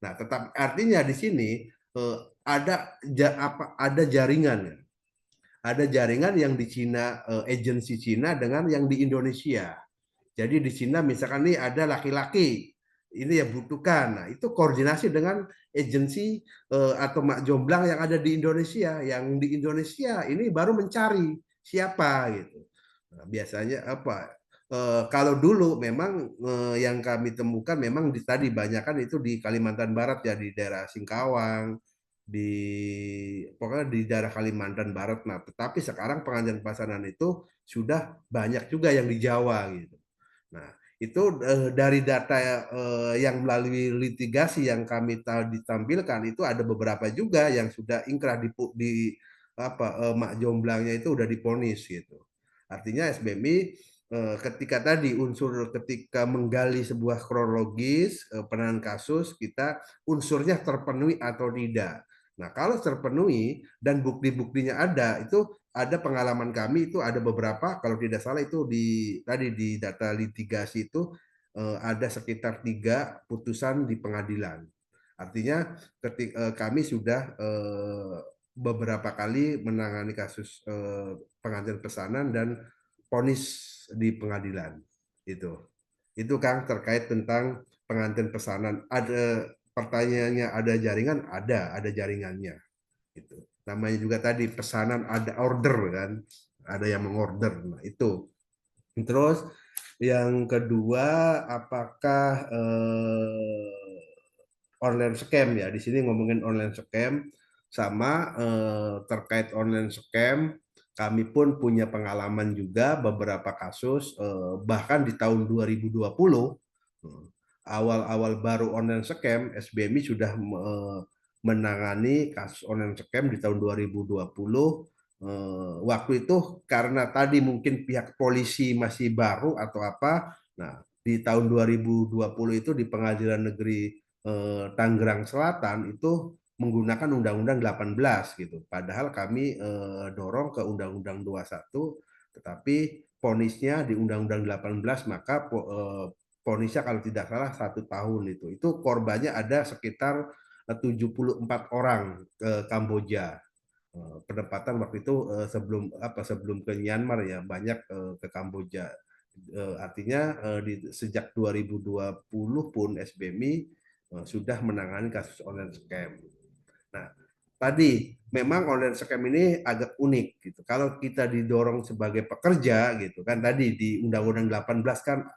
Nah, tetap artinya di sini ada jaringan. Ada jaringan yang di Cina, agensi Cina dengan yang di Indonesia. Jadi di Cina misalkan nih ada laki-laki ini yang butuhkan. Nah, itu koordinasi dengan agensi atau mak jomblang yang ada di Indonesia. Yang di Indonesia ini baru mencari siapa gitu. Nah, biasanya apa? Kalau dulu memang yang kami temukan memang tadi banyakan itu di Kalimantan Barat ya di daerah Singkawang, di pokoknya di daerah Kalimantan Barat. Nah, tetapi sekarang pengantin pesanan itu sudah banyak juga yang di Jawa gitu. Nah, itu dari data yang melalui litigasi yang kami ditampilkan itu ada beberapa juga yang sudah ingkrah di apa mak jomblangnya itu udah diponis gitu. Artinya SBMI ketika tadi unsur ketika menggali sebuah kronologis penanganan kasus kita unsurnya terpenuhi atau tidak. Nah, kalau terpenuhi dan bukti-buktinya ada, itu ada pengalaman kami itu ada beberapa kalau tidak salah itu tadi di data litigasi itu ada sekitar 3 putusan di pengadilan. Artinya kami sudah beberapa kali menangani kasus pengantin pesanan dan vonis di pengadilan. Itu Kang terkait tentang pengantin pesanan. Ada pertanyaannya ada jaringan? Ada jaringannya. Gitu. Namanya juga tadi pesanan ada order kan, ada yang mengorder. Nah, itu. Terus yang kedua apakah online scam ya? Di sini ngomongin online scam sama terkait online scam kami pun punya pengalaman juga beberapa kasus bahkan di tahun 2020 awal-awal baru online scam SBMI sudah menangani kasus online scam di tahun 2020 waktu itu karena tadi mungkin pihak polisi masih baru atau apa. Nah, di tahun 2020 itu di Pengadilan Negeri Tangerang Selatan itu menggunakan Undang-Undang 18 gitu. Padahal kami dorong ke Undang-Undang 21 tetapi vonisnya di Undang-Undang 18 maka vonisnya kalau tidak salah 1 tahun itu. Itu korbannya ada sekitar 74 orang ke Kamboja. Penempatan waktu itu sebelum ke Myanmar ya banyak ke Kamboja. Artinya sejak 2020 pun SBMI sudah menangani kasus online scam. Nah, tadi memang online scam ini agak unik gitu. Kalau kita didorong sebagai pekerja gitu kan, tadi di Undang-Undang 18 kan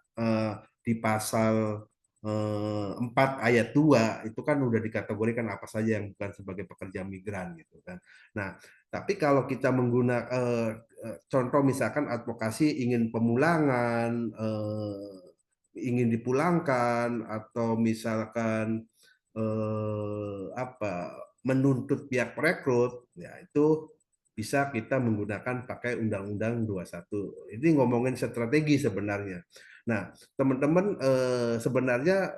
di pasal 4 ayat 2 itu kan udah dikategorikan apa saja yang bukan sebagai pekerja migran gitu kan. Nah, tapi kalau kita menggunakan contoh misalkan advokasi ingin pemulangan, ingin dipulangkan, atau misalkan menuntut pihak perekrut, ya itu bisa kita menggunakan pakai Undang-Undang 21. Ini ngomongin strategi sebenarnya. Nah, teman-teman sebenarnya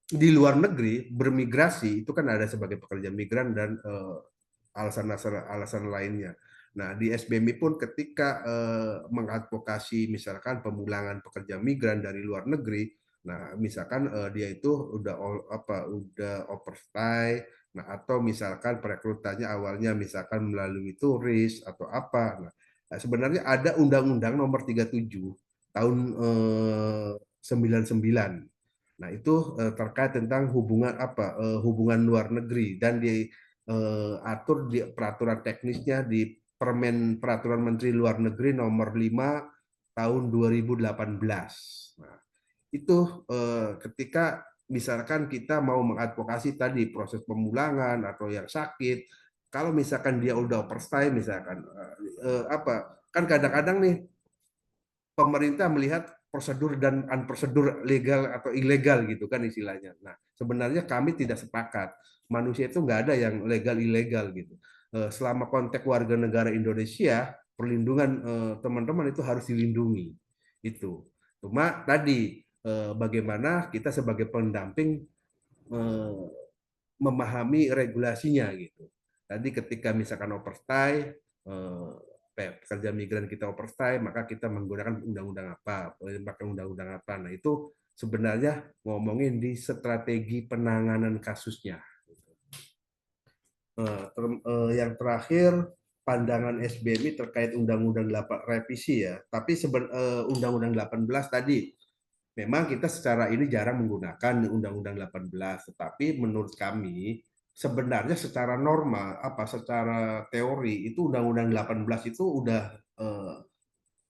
di luar negeri bermigrasi itu kan ada sebagai pekerja migran dan alasan lainnya. Nah, di SBMI pun ketika mengadvokasi misalkan pemulangan pekerja migran dari luar negeri, nah misalkan dia itu udah overstay, nah atau misalkan perekrutannya awalnya misalkan melalui turis atau apa. Nah, sebenarnya ada Undang-Undang Nomor 37 tahun 99. Nah, itu terkait tentang hubungan luar negeri dan diatur di peraturan teknisnya di Peraturan Menteri Luar Negeri Nomor 5 tahun 2018. Nah, itu ketika misalkan kita mau mengadvokasi tadi proses pemulangan atau yang sakit, kalau misalkan dia udah overstay misalkan kan kadang-kadang nih pemerintah melihat prosedur dan unprosedur legal atau ilegal gitu kan istilahnya. Nah, sebenarnya kami tidak sepakat. Manusia itu nggak ada yang legal ilegal gitu. Selama konteks warga negara Indonesia, perlindungan teman-teman itu harus dilindungi. Itu. Cuma tadi bagaimana kita sebagai pendamping memahami regulasinya gitu. Tadi ketika misalkan overstay, pekerja migran kita overstay, maka kita menggunakan undang-undang apa, pakai undang-undang apa. Nah, itu sebenarnya ngomongin di strategi penanganan kasusnya. Yang terakhir, pandangan SBMI terkait Undang-Undang 8 revisi ya. Tapi Undang-Undang 18 tadi, memang kita secara ini jarang menggunakan Undang-Undang 18, tetapi menurut kami sebenarnya secara norma secara teori itu Undang-Undang 18 itu udah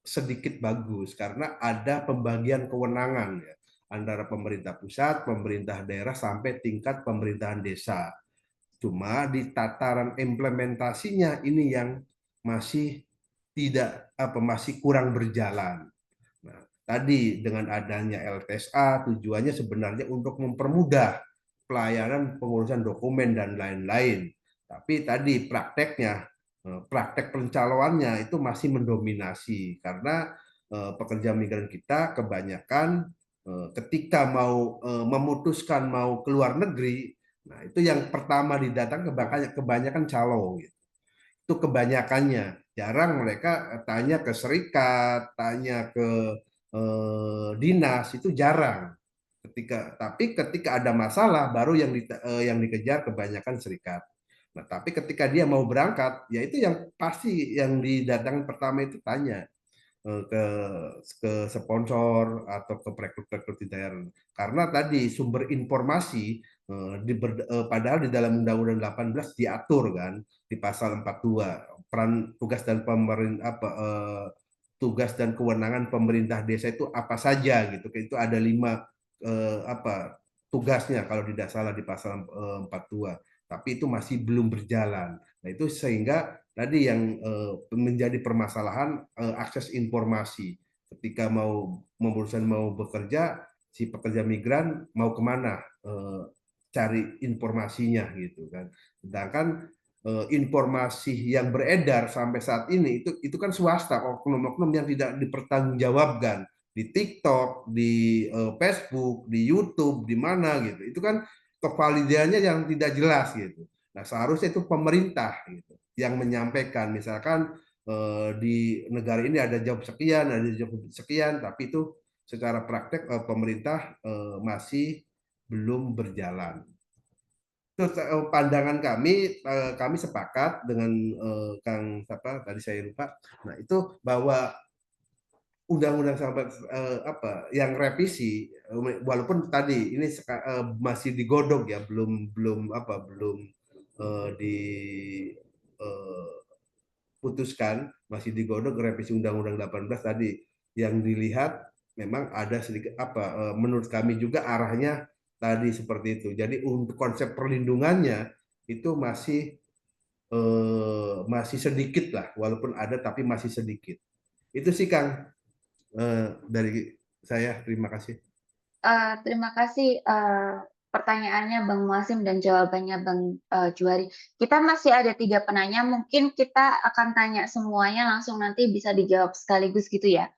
sedikit bagus karena ada pembagian kewenangan ya antara pemerintah pusat, pemerintah daerah sampai tingkat pemerintahan desa. Cuma di tataran implementasinya ini yang masih masih kurang berjalan. Nah, tadi dengan adanya LTSA tujuannya sebenarnya untuk mempermudah pelayanan pengurusan dokumen dan lain-lain. Tapi tadi praktek pencaloannya itu masih mendominasi karena pekerja migran kita kebanyakan ketika mau memutuskan mau keluar negeri, nah itu yang pertama didatang kebanyakan calo gitu. Itu kebanyakannya. Jarang mereka tanya ke serikat, tanya ke dinas, itu jarang. Tapi ketika ada masalah baru yang dikejar kebanyakan serikat. Nah, tapi ketika dia mau berangkat, ya itu yang pasti yang didatangkan pertama itu tanya ke sponsor atau ke perekrut di daerah. Karena tadi sumber informasi padahal di dalam Undang-Undang 18 diatur kan di pasal 42 peran tugas dan kewenangan pemerintah desa itu apa saja gitu. Itu ada 5 tugasnya kalau tidak salah di pasal 42. Tapi itu masih belum berjalan. Nah, itu sehingga tadi yang menjadi permasalahan akses informasi. Ketika mau bekerja, si pekerja migran mau kemana cari informasinya gitu kan. Sedangkan informasi yang beredar sampai saat ini itu kan swasta, oknum-oknum yang tidak dipertanggungjawabkan di TikTok, di Facebook, di YouTube, di mana gitu. Itu kan kevalidannya yang tidak jelas gitu. Nah, seharusnya itu pemerintah gitu yang menyampaikan, misalkan di negara ini ada job sekian, ada job sekian, tapi itu secara praktek pemerintah masih belum berjalan. Itu pandangan kami sepakat dengan Kang tadi saya lupa. Nah, itu bahwa undang-undang yang revisi walaupun tadi ini masih digodok ya belum diputuskan, masih digodok revisi Undang-Undang 18 tadi. Yang dilihat memang ada sedikit menurut kami juga arahnya tadi seperti itu. Jadi untuk konsep perlindungannya itu masih sedikit lah, walaupun ada tapi masih sedikit. Itu sih Kang dari saya. Terima kasih.
Terima kasih pertanyaannya Bang Muasim dan jawabannya Bang Juari. Kita masih ada 3 penanya, mungkin kita akan tanya semuanya langsung nanti bisa dijawab sekaligus gitu ya.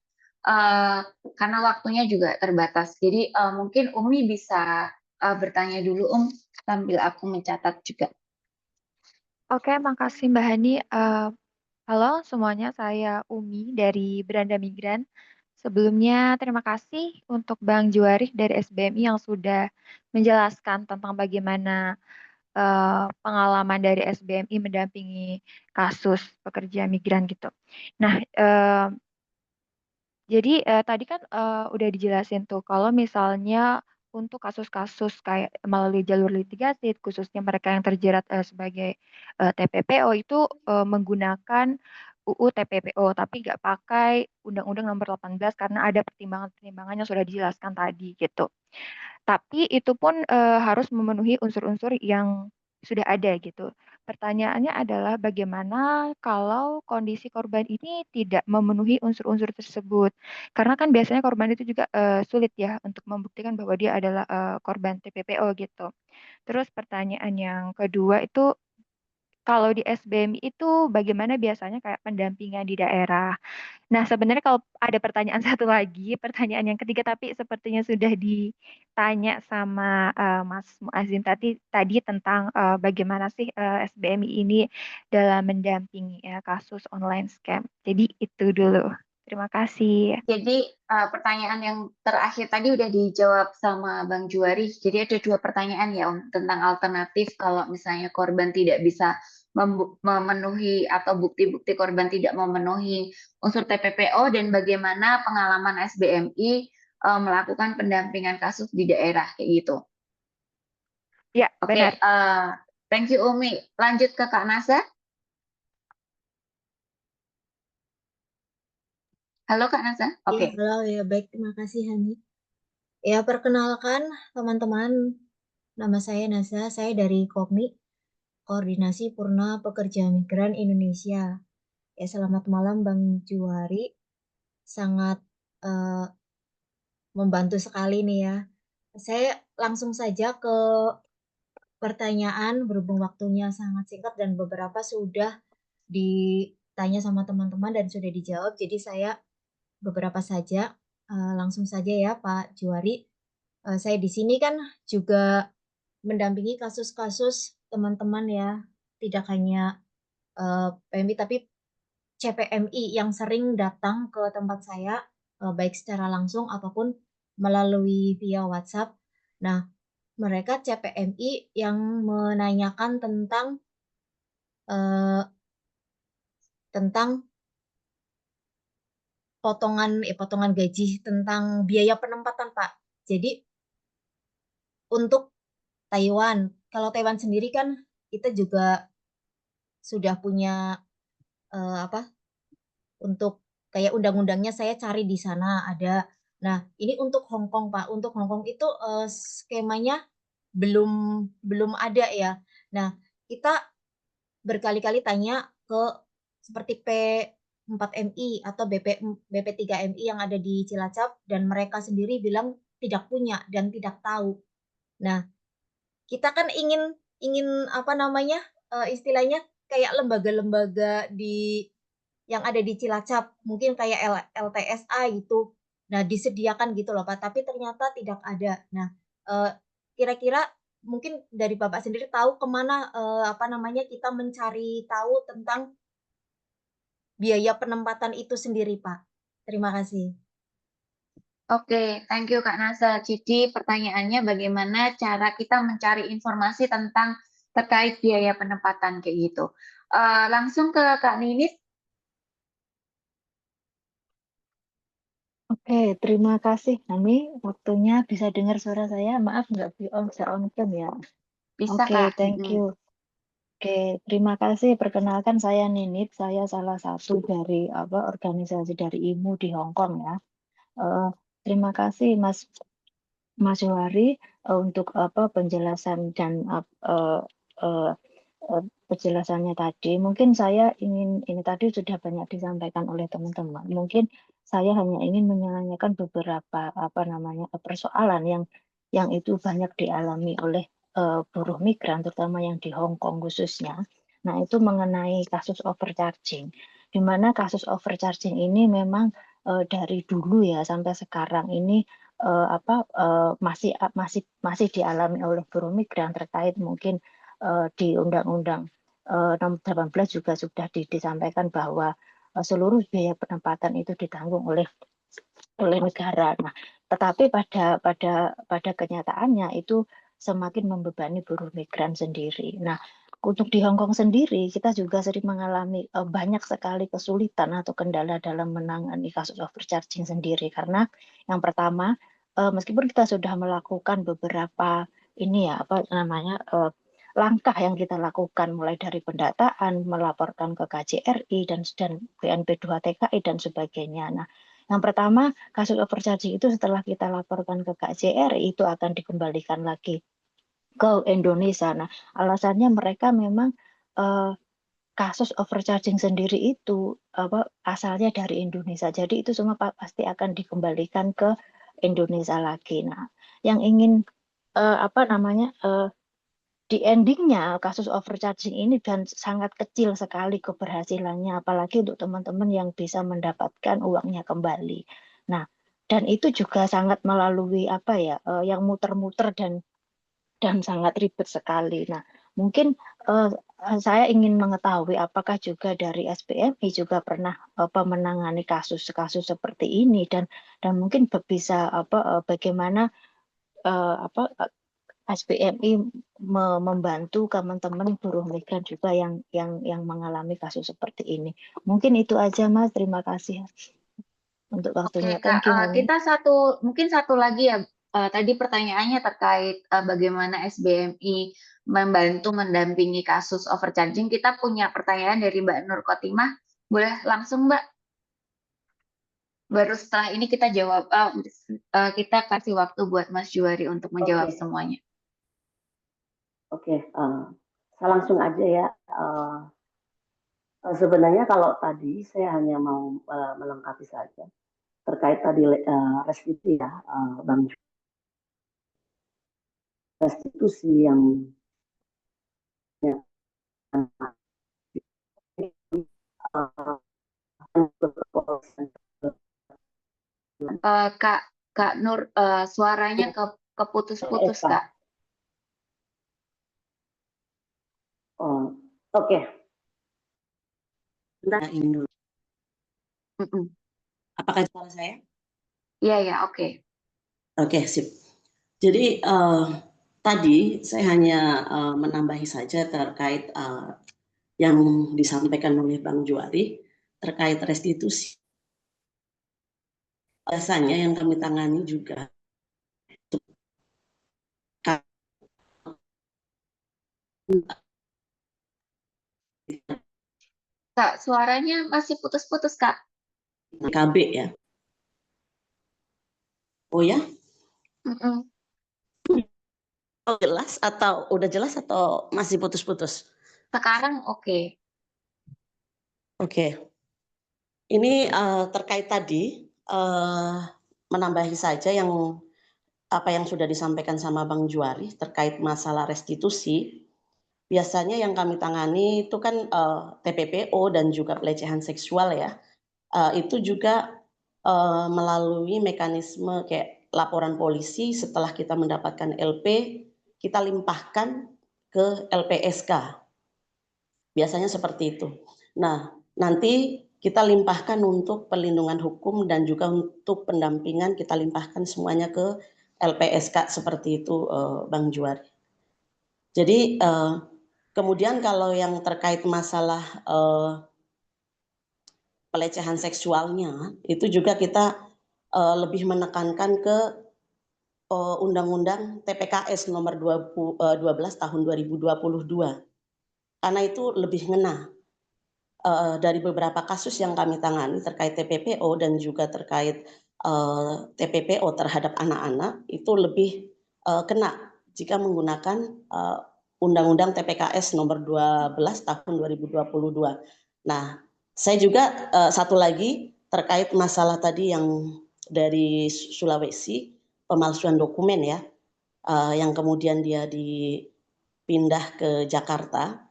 Karena waktunya juga terbatas. Jadi mungkin Umi bisa bertanya dulu sambil aku mencatat juga.
Oke, makasih Mbak Hani. Halo semuanya, saya Umi dari Beranda Migran. Sebelumnya terima kasih untuk Bang Juarih dari SBMI yang sudah menjelaskan tentang bagaimana pengalaman dari SBMI mendampingi kasus pekerja migran gitu. Nah, jadi tadi kan udah dijelasin tuh kalau misalnya untuk kasus-kasus kayak melalui jalur litigasi, khususnya mereka yang terjerat sebagai TPPO itu menggunakan UU TPPO, tapi nggak pakai Undang-Undang Nomor 18 karena ada pertimbangan-pertimbangan yang sudah dijelaskan tadi gitu. Tapi itu pun harus memenuhi unsur-unsur yang sudah ada gitu. Pertanyaannya adalah bagaimana kalau kondisi korban ini tidak memenuhi unsur-unsur tersebut? Karena kan biasanya korban itu juga sulit ya untuk membuktikan bahwa dia adalah korban TPPO gitu. Terus pertanyaan yang kedua itu kalau di SBMI itu bagaimana biasanya kayak pendampingan di daerah? Nah, sebenarnya kalau ada pertanyaan satu lagi, pertanyaan yang ketiga, tapi sepertinya sudah ditanya sama Mas Muazzin tadi tentang bagaimana sih SBMI ini dalam mendampingi kasus online scam. Jadi itu dulu. Terima kasih.
Jadi pertanyaan yang terakhir tadi udah dijawab sama Bang Juari. Jadi ada 2 pertanyaan ya tentang alternatif kalau misalnya korban tidak bisa memenuhi atau bukti-bukti korban tidak memenuhi unsur TPPO dan bagaimana pengalaman SBMI melakukan pendampingan kasus di daerah kayak gitu.
Ya,
Oke,
benar.
thank you Umi. Lanjut ke Kak Nasa. Halo Kak Nasa. Oke.
Ya, halo ya, baik, terima kasih Hani. Ya, perkenalkan teman-teman, nama saya Nasa, saya dari KOPMI, Koordinasi Purna Pekerja Migran Indonesia. Ya, selamat malam Bang Juari, sangat membantu sekali nih ya. Saya langsung saja ke pertanyaan, berhubung waktunya sangat singkat dan beberapa sudah ditanya sama teman-teman dan sudah dijawab, jadi saya beberapa saja, langsung saja ya Pak Juari. Saya di sini kan juga mendampingi kasus-kasus teman-teman ya, tidak hanya PMI tapi CPMI yang sering datang ke tempat saya, baik secara langsung ataupun melalui via WhatsApp. Nah, mereka CPMI yang menanyakan tentang potongan gaji, tentang biaya penempatan Pak. Jadi untuk Taiwan, kalau Taiwan sendiri kan kita juga sudah punya untuk kayak undang-undangnya saya cari di sana ada. Nah, ini untuk Hong Kong Pak. Untuk Hong Kong itu skemanya belum ada ya. Nah, kita berkali-kali tanya ke seperti P4MI atau BP3MI yang ada di Cilacap dan mereka sendiri bilang tidak punya dan tidak tahu. Nah, kita kan ingin istilahnya kayak lembaga-lembaga yang ada di Cilacap, mungkin kayak LTSA gitu. Nah, disediakan gitu loh Pak, tapi ternyata tidak ada. Nah, kira-kira mungkin dari Bapak sendiri tahu kemana kita mencari tahu tentang biaya penempatan itu sendiri Pak. Terima kasih.
Oke, thank you Kak Nasa. Jadi pertanyaannya bagaimana cara kita mencari informasi tentang terkait biaya penempatan kayak gitu. Langsung ke Kak Ninis.
Oke, terima kasih. Hani, waktunya bisa dengar suara saya. Maaf nggak bisa on cam ya.
Bisa
Oke,
Kak.
thank you. Oke, terima kasih. Perkenalkan saya Ninit, saya salah satu dari organisasi dari IMU di Hong Kong ya. Terima kasih Mas Johari untuk penjelasan dan penjelasannya tadi. Mungkin saya ingin ini tadi sudah banyak disampaikan oleh teman-teman. Mungkin saya hanya ingin menanyakan beberapa persoalan yang itu banyak dialami oleh buruh migran, terutama yang di Hong Kong khususnya. Nah, itu mengenai kasus overcharging, di mana kasus overcharging ini memang dari dulu ya sampai sekarang ini masih dialami oleh buruh migran terkait mungkin di Undang-Undang nomor 18 juga sudah disampaikan bahwa seluruh biaya penempatan itu ditanggung oleh negara. Nah, tetapi pada kenyataannya itu semakin membebani buruh migran sendiri. Nah, untuk di Hong Kong sendiri kita juga sering mengalami banyak sekali kesulitan atau kendala dalam menangani kasus overcharging sendiri karena yang pertama meskipun kita sudah melakukan beberapa langkah yang kita lakukan mulai dari pendataan, melaporkan ke KJRI dan BNP 2 TKI dan sebagainya. Nah, yang pertama, kasus overcharging itu setelah kita laporkan ke KJRI itu akan dikembalikan lagi ke Indonesia. Nah, alasannya mereka memang kasus overcharging sendiri itu asalnya dari Indonesia. Jadi itu semua pasti akan dikembalikan ke Indonesia lagi. Nah, yang ingin di endingnya kasus overcharging ini dan sangat kecil sekali keberhasilannya, apalagi untuk teman-teman yang bisa mendapatkan uangnya kembali. Nah, dan itu juga sangat melalui yang muter-muter dan sangat ribet sekali. Nah, mungkin saya ingin mengetahui apakah juga dari SBMI juga pernah menangani kasus-kasus seperti ini dan mungkin bisa bagaimana SBMI membantu teman-teman buruh migran juga yang mengalami kasus seperti ini. Mungkin itu aja Mas, terima kasih untuk waktunya.
Oke, Kak,
Thank you, Mami.
kita mungkin satu lagi ya. Tadi pertanyaannya terkait bagaimana SBMI membantu mendampingi kasus overcharging. Kita punya pertanyaan dari Mbak Nur Kotimah. Boleh langsung Mbak? Baru setelah ini kita jawab. Kita kasih waktu buat Mas Juwari untuk menjawab
Oke.
semuanya.
Oke, saya langsung aja ya. Sebenarnya kalau tadi saya hanya mau melengkapi saja terkait tadi restitusi ya, Bang. Restitusi yang
Kak Nur, suaranya keputus-putus
Eva.
Kak.
Oh, oke. Bentar, ini dulu. Apakah suara saya?
Iya, ya, oke.
Oke, sip. Jadi tadi saya hanya menambahi saja terkait yang disampaikan oleh Bang Juwari terkait restitusi. Biasanya yang kami tangani juga
Kak, suaranya masih putus-putus Kak.
KB ya. Oh ya? Oh, jelas atau udah jelas atau masih putus-putus?
Sekarang oke.
Oke. Ini terkait tadi menambahi saja apa yang sudah disampaikan sama Bang Juwari terkait masalah restitusi. Biasanya yang kami tangani itu kan TPPO dan juga pelecehan seksual ya. Itu juga melalui mekanisme kayak laporan polisi setelah kita mendapatkan LP, kita limpahkan ke LPSK. Biasanya seperti itu. Nah, nanti kita limpahkan untuk perlindungan hukum dan juga untuk pendampingan kita limpahkan semuanya ke LPSK seperti itu, Bang Juwari. Jadi kemudian kalau yang terkait masalah pelecehan seksualnya itu juga kita lebih menekankan ke Undang-Undang TPKS nomor 12 tahun 2022. karena itu lebih ngena. Dari beberapa kasus yang kami tangani terkait TPPO dan juga terkait TPPO terhadap anak-anak itu lebih kena jika menggunakan Undang-Undang TPKS nomor 12 tahun 2022. Nah, saya juga satu lagi terkait masalah tadi yang dari Sulawesi, pemalsuan dokumen ya, yang kemudian dia dipindah ke Jakarta.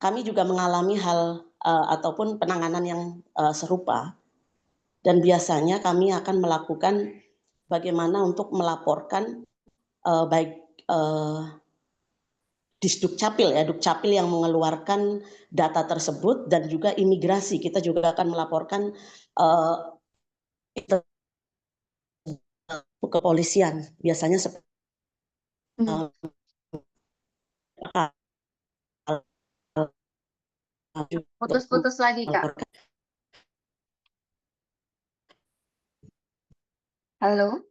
Kami juga mengalami hal ataupun penanganan yang serupa, dan biasanya kami akan melakukan bagaimana untuk melaporkan baik Disdukcapil ya, Dukcapil yang mengeluarkan data tersebut, dan juga imigrasi kita juga akan melaporkan itu ke kepolisian. Biasanya
Putus-putus lagi, Kak. Halo?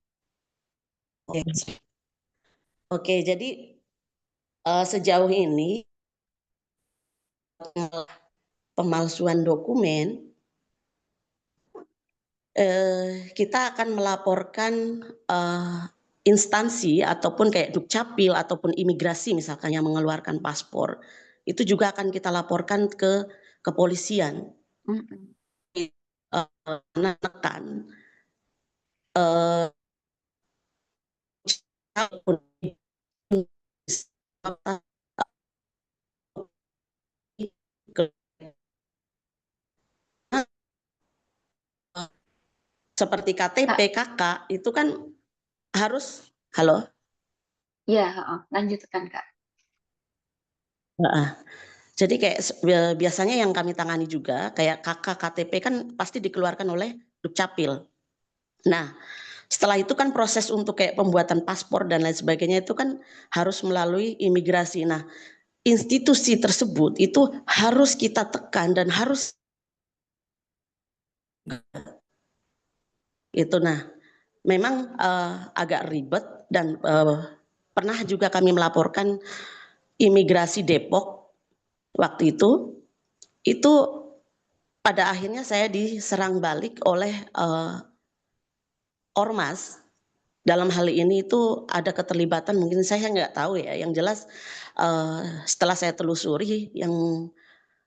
Oke, jadi sejauh ini pemalsuan dokumen kita akan melaporkan instansi ataupun kayak Dukcapil ataupun imigrasi misalkan yang mengeluarkan paspor, itu juga akan kita laporkan ke kepolisian. Menekan seperti KTP, KK itu kan harus halo.
Iya, lanjutkan, Kak.
Jadi kayak biasanya yang kami tangani juga kayak KK, KTP kan pasti dikeluarkan oleh Dukcapil. Nah, setelah itu kan proses untuk kayak pembuatan paspor dan lain sebagainya itu kan harus melalui imigrasi. Nah, institusi tersebut itu harus kita tekan dan harus itu. Nah, memang agak ribet dan pernah juga kami melaporkan imigrasi Depok waktu itu pada akhirnya saya diserang balik oleh ormas. Dalam hal ini itu ada keterlibatan, mungkin saya nggak tahu ya, yang jelas setelah saya telusuri yang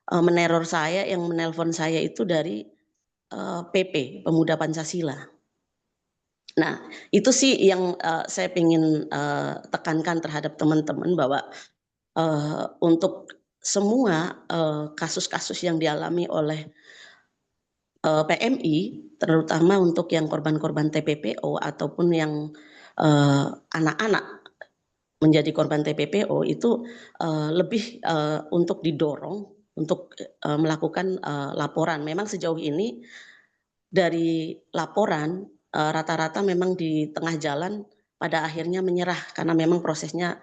meneror saya, yang menelpon saya itu dari PP Pemuda Pancasila. Nah, itu sih yang saya ingin tekankan terhadap teman-teman bahwa untuk semua kasus-kasus yang dialami oleh PMI, terutama untuk yang korban-korban TPPO ataupun yang anak-anak menjadi korban TPPO itu lebih untuk didorong untuk melakukan laporan. Memang sejauh ini dari laporan rata-rata memang di tengah jalan pada akhirnya menyerah karena memang prosesnya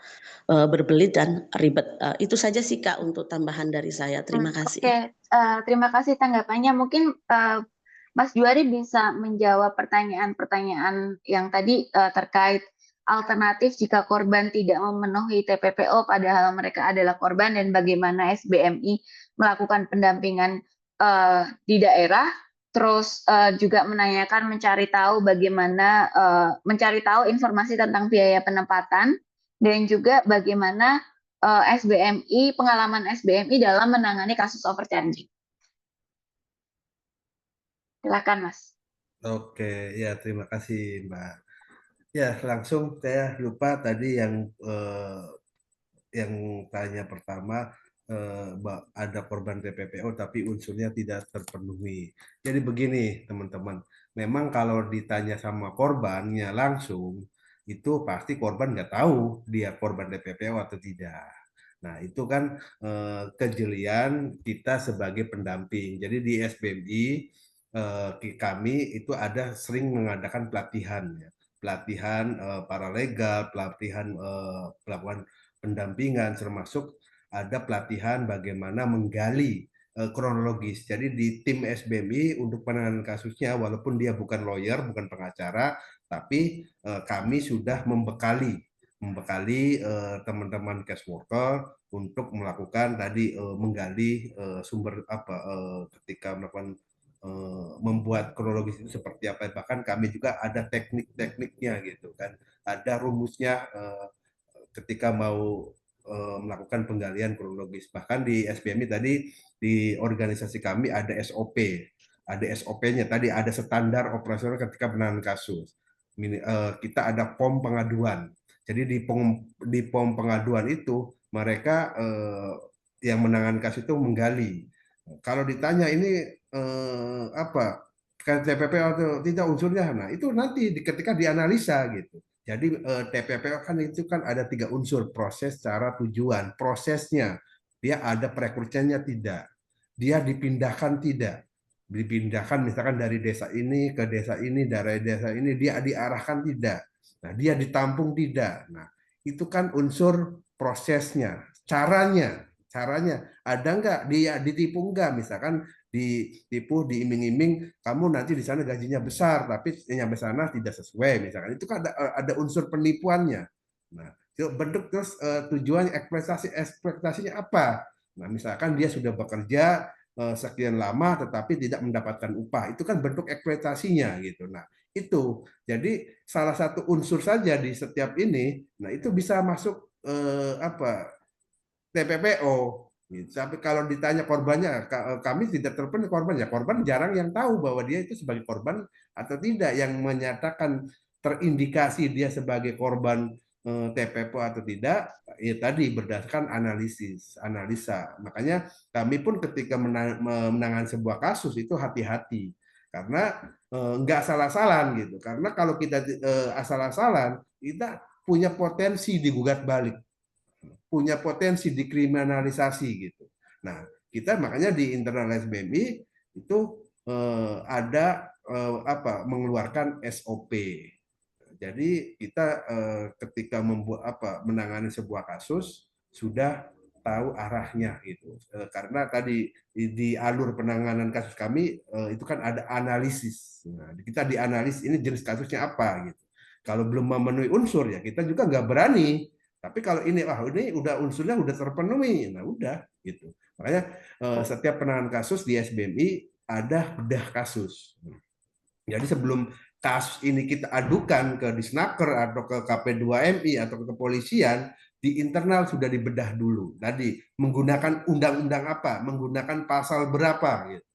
berbelit dan ribet. Itu saja sih Kak untuk tambahan dari saya. Terima kasih.
Oke, terima kasih tanggapannya. Mungkin Mas Juari bisa menjawab pertanyaan-pertanyaan yang tadi terkait alternatif jika korban tidak memenuhi TPPO padahal mereka adalah korban, dan bagaimana SBMI melakukan pendampingan di daerah. Terus juga menanyakan mencari tahu bagaimana mencari tahu informasi tentang biaya penempatan, dan juga bagaimana SBMI, pengalaman SBMI dalam menangani kasus overcharging. Silakan, Mas.
Oke, ya terima kasih Mbak. Ya langsung saya lupa tadi yang tanya pertama, ada korban TPPO tapi unsurnya tidak terpenuhi. Jadi begini teman-teman, memang kalau ditanya sama korbannya langsung, itu pasti korban nggak tahu dia korban TPPO atau tidak. Nah itu kan kejelian kita sebagai pendamping. Jadi di SBMI kami itu ada sering mengadakan pelatihan, ya. Pelatihan paralegal, pelatihan melakukan pendampingan, termasuk ada pelatihan bagaimana menggali kronologis. Jadi di tim SBMI untuk penanganan kasusnya, walaupun dia bukan lawyer, bukan pengacara, tapi kami sudah membekali membekali teman-teman case worker untuk melakukan tadi menggali sumber ketika melakukan membuat kronologis itu seperti apa. Bahkan kami juga ada teknik-tekniknya gitu kan, ada rumusnya ketika mau melakukan penggalian kronologis. Bahkan di SBMI tadi di organisasi kami ada SOP, ada SOP-nya tadi, ada standar operasional ketika penanganan kasus. Kita ada POM pengaduan. Jadi di POM pengaduan itu mereka yang menangani kasus itu menggali. Kalau ditanya ini apa TPP atau tidak unsurnya, nah itu nanti ketika dianalisa gitu. Jadi TPP kan itu kan ada 3 unsur: proses, cara, tujuan. Prosesnya dia ada perekrutannya tidak, dia dipindahkan tidak, dipindahkan misalkan dari desa ini ke desa ini, dari desa ini dia diarahkan tidak, nah dia ditampung tidak. Nah itu kan unsur prosesnya. Caranya ada nggak dia ditipu nggak, misalkan ditipu, diiming-iming, kamu nanti di sana gajinya besar, tapi nyampe sana tidak sesuai, misalkan itu kan ada unsur penipuannya. Nah, itu bentuk terus tujuan ekspektasinya apa? Nah, misalkan dia sudah bekerja sekian lama tetapi tidak mendapatkan upah, itu kan bentuk ekspektasinya gitu. Nah, itu jadi salah satu unsur saja di setiap ini. Nah, itu bisa masuk TPPO. Tapi kalau ditanya korbannya, kami tidak terpenuhi korbannya. Korban jarang yang tahu bahwa dia itu sebagai korban atau tidak. Yang menyatakan terindikasi dia sebagai korban TPPO atau tidak, ya tadi berdasarkan analisa. Makanya kami pun ketika menangani sebuah kasus itu hati-hati. Karena nggak salah-salah gitu. Karena kalau kita asal-asalan, kita punya potensi digugat balik, punya potensi dikriminalisasi gitu. Nah, kita makanya di internal SBMI itu ada mengeluarkan SOP. Jadi kita ketika membuat menangani sebuah kasus sudah tahu arahnya gitu. Karena tadi di alur penanganan kasus kami itu kan ada analisis. Nah, kita dianalisis ini jenis kasusnya apa gitu. Kalau belum memenuhi unsur ya kita juga nggak berani. Tapi kalau ini udah unsurnya udah terpenuhi, nah udah gitu. Makanya setiap penanganan kasus di SBMI ada bedah kasus. Jadi sebelum kasus ini kita adukan ke Disnaker atau ke KP2MI atau ke kepolisian, di internal sudah dibedah dulu. Tadi menggunakan undang-undang apa, menggunakan pasal berapa gitu.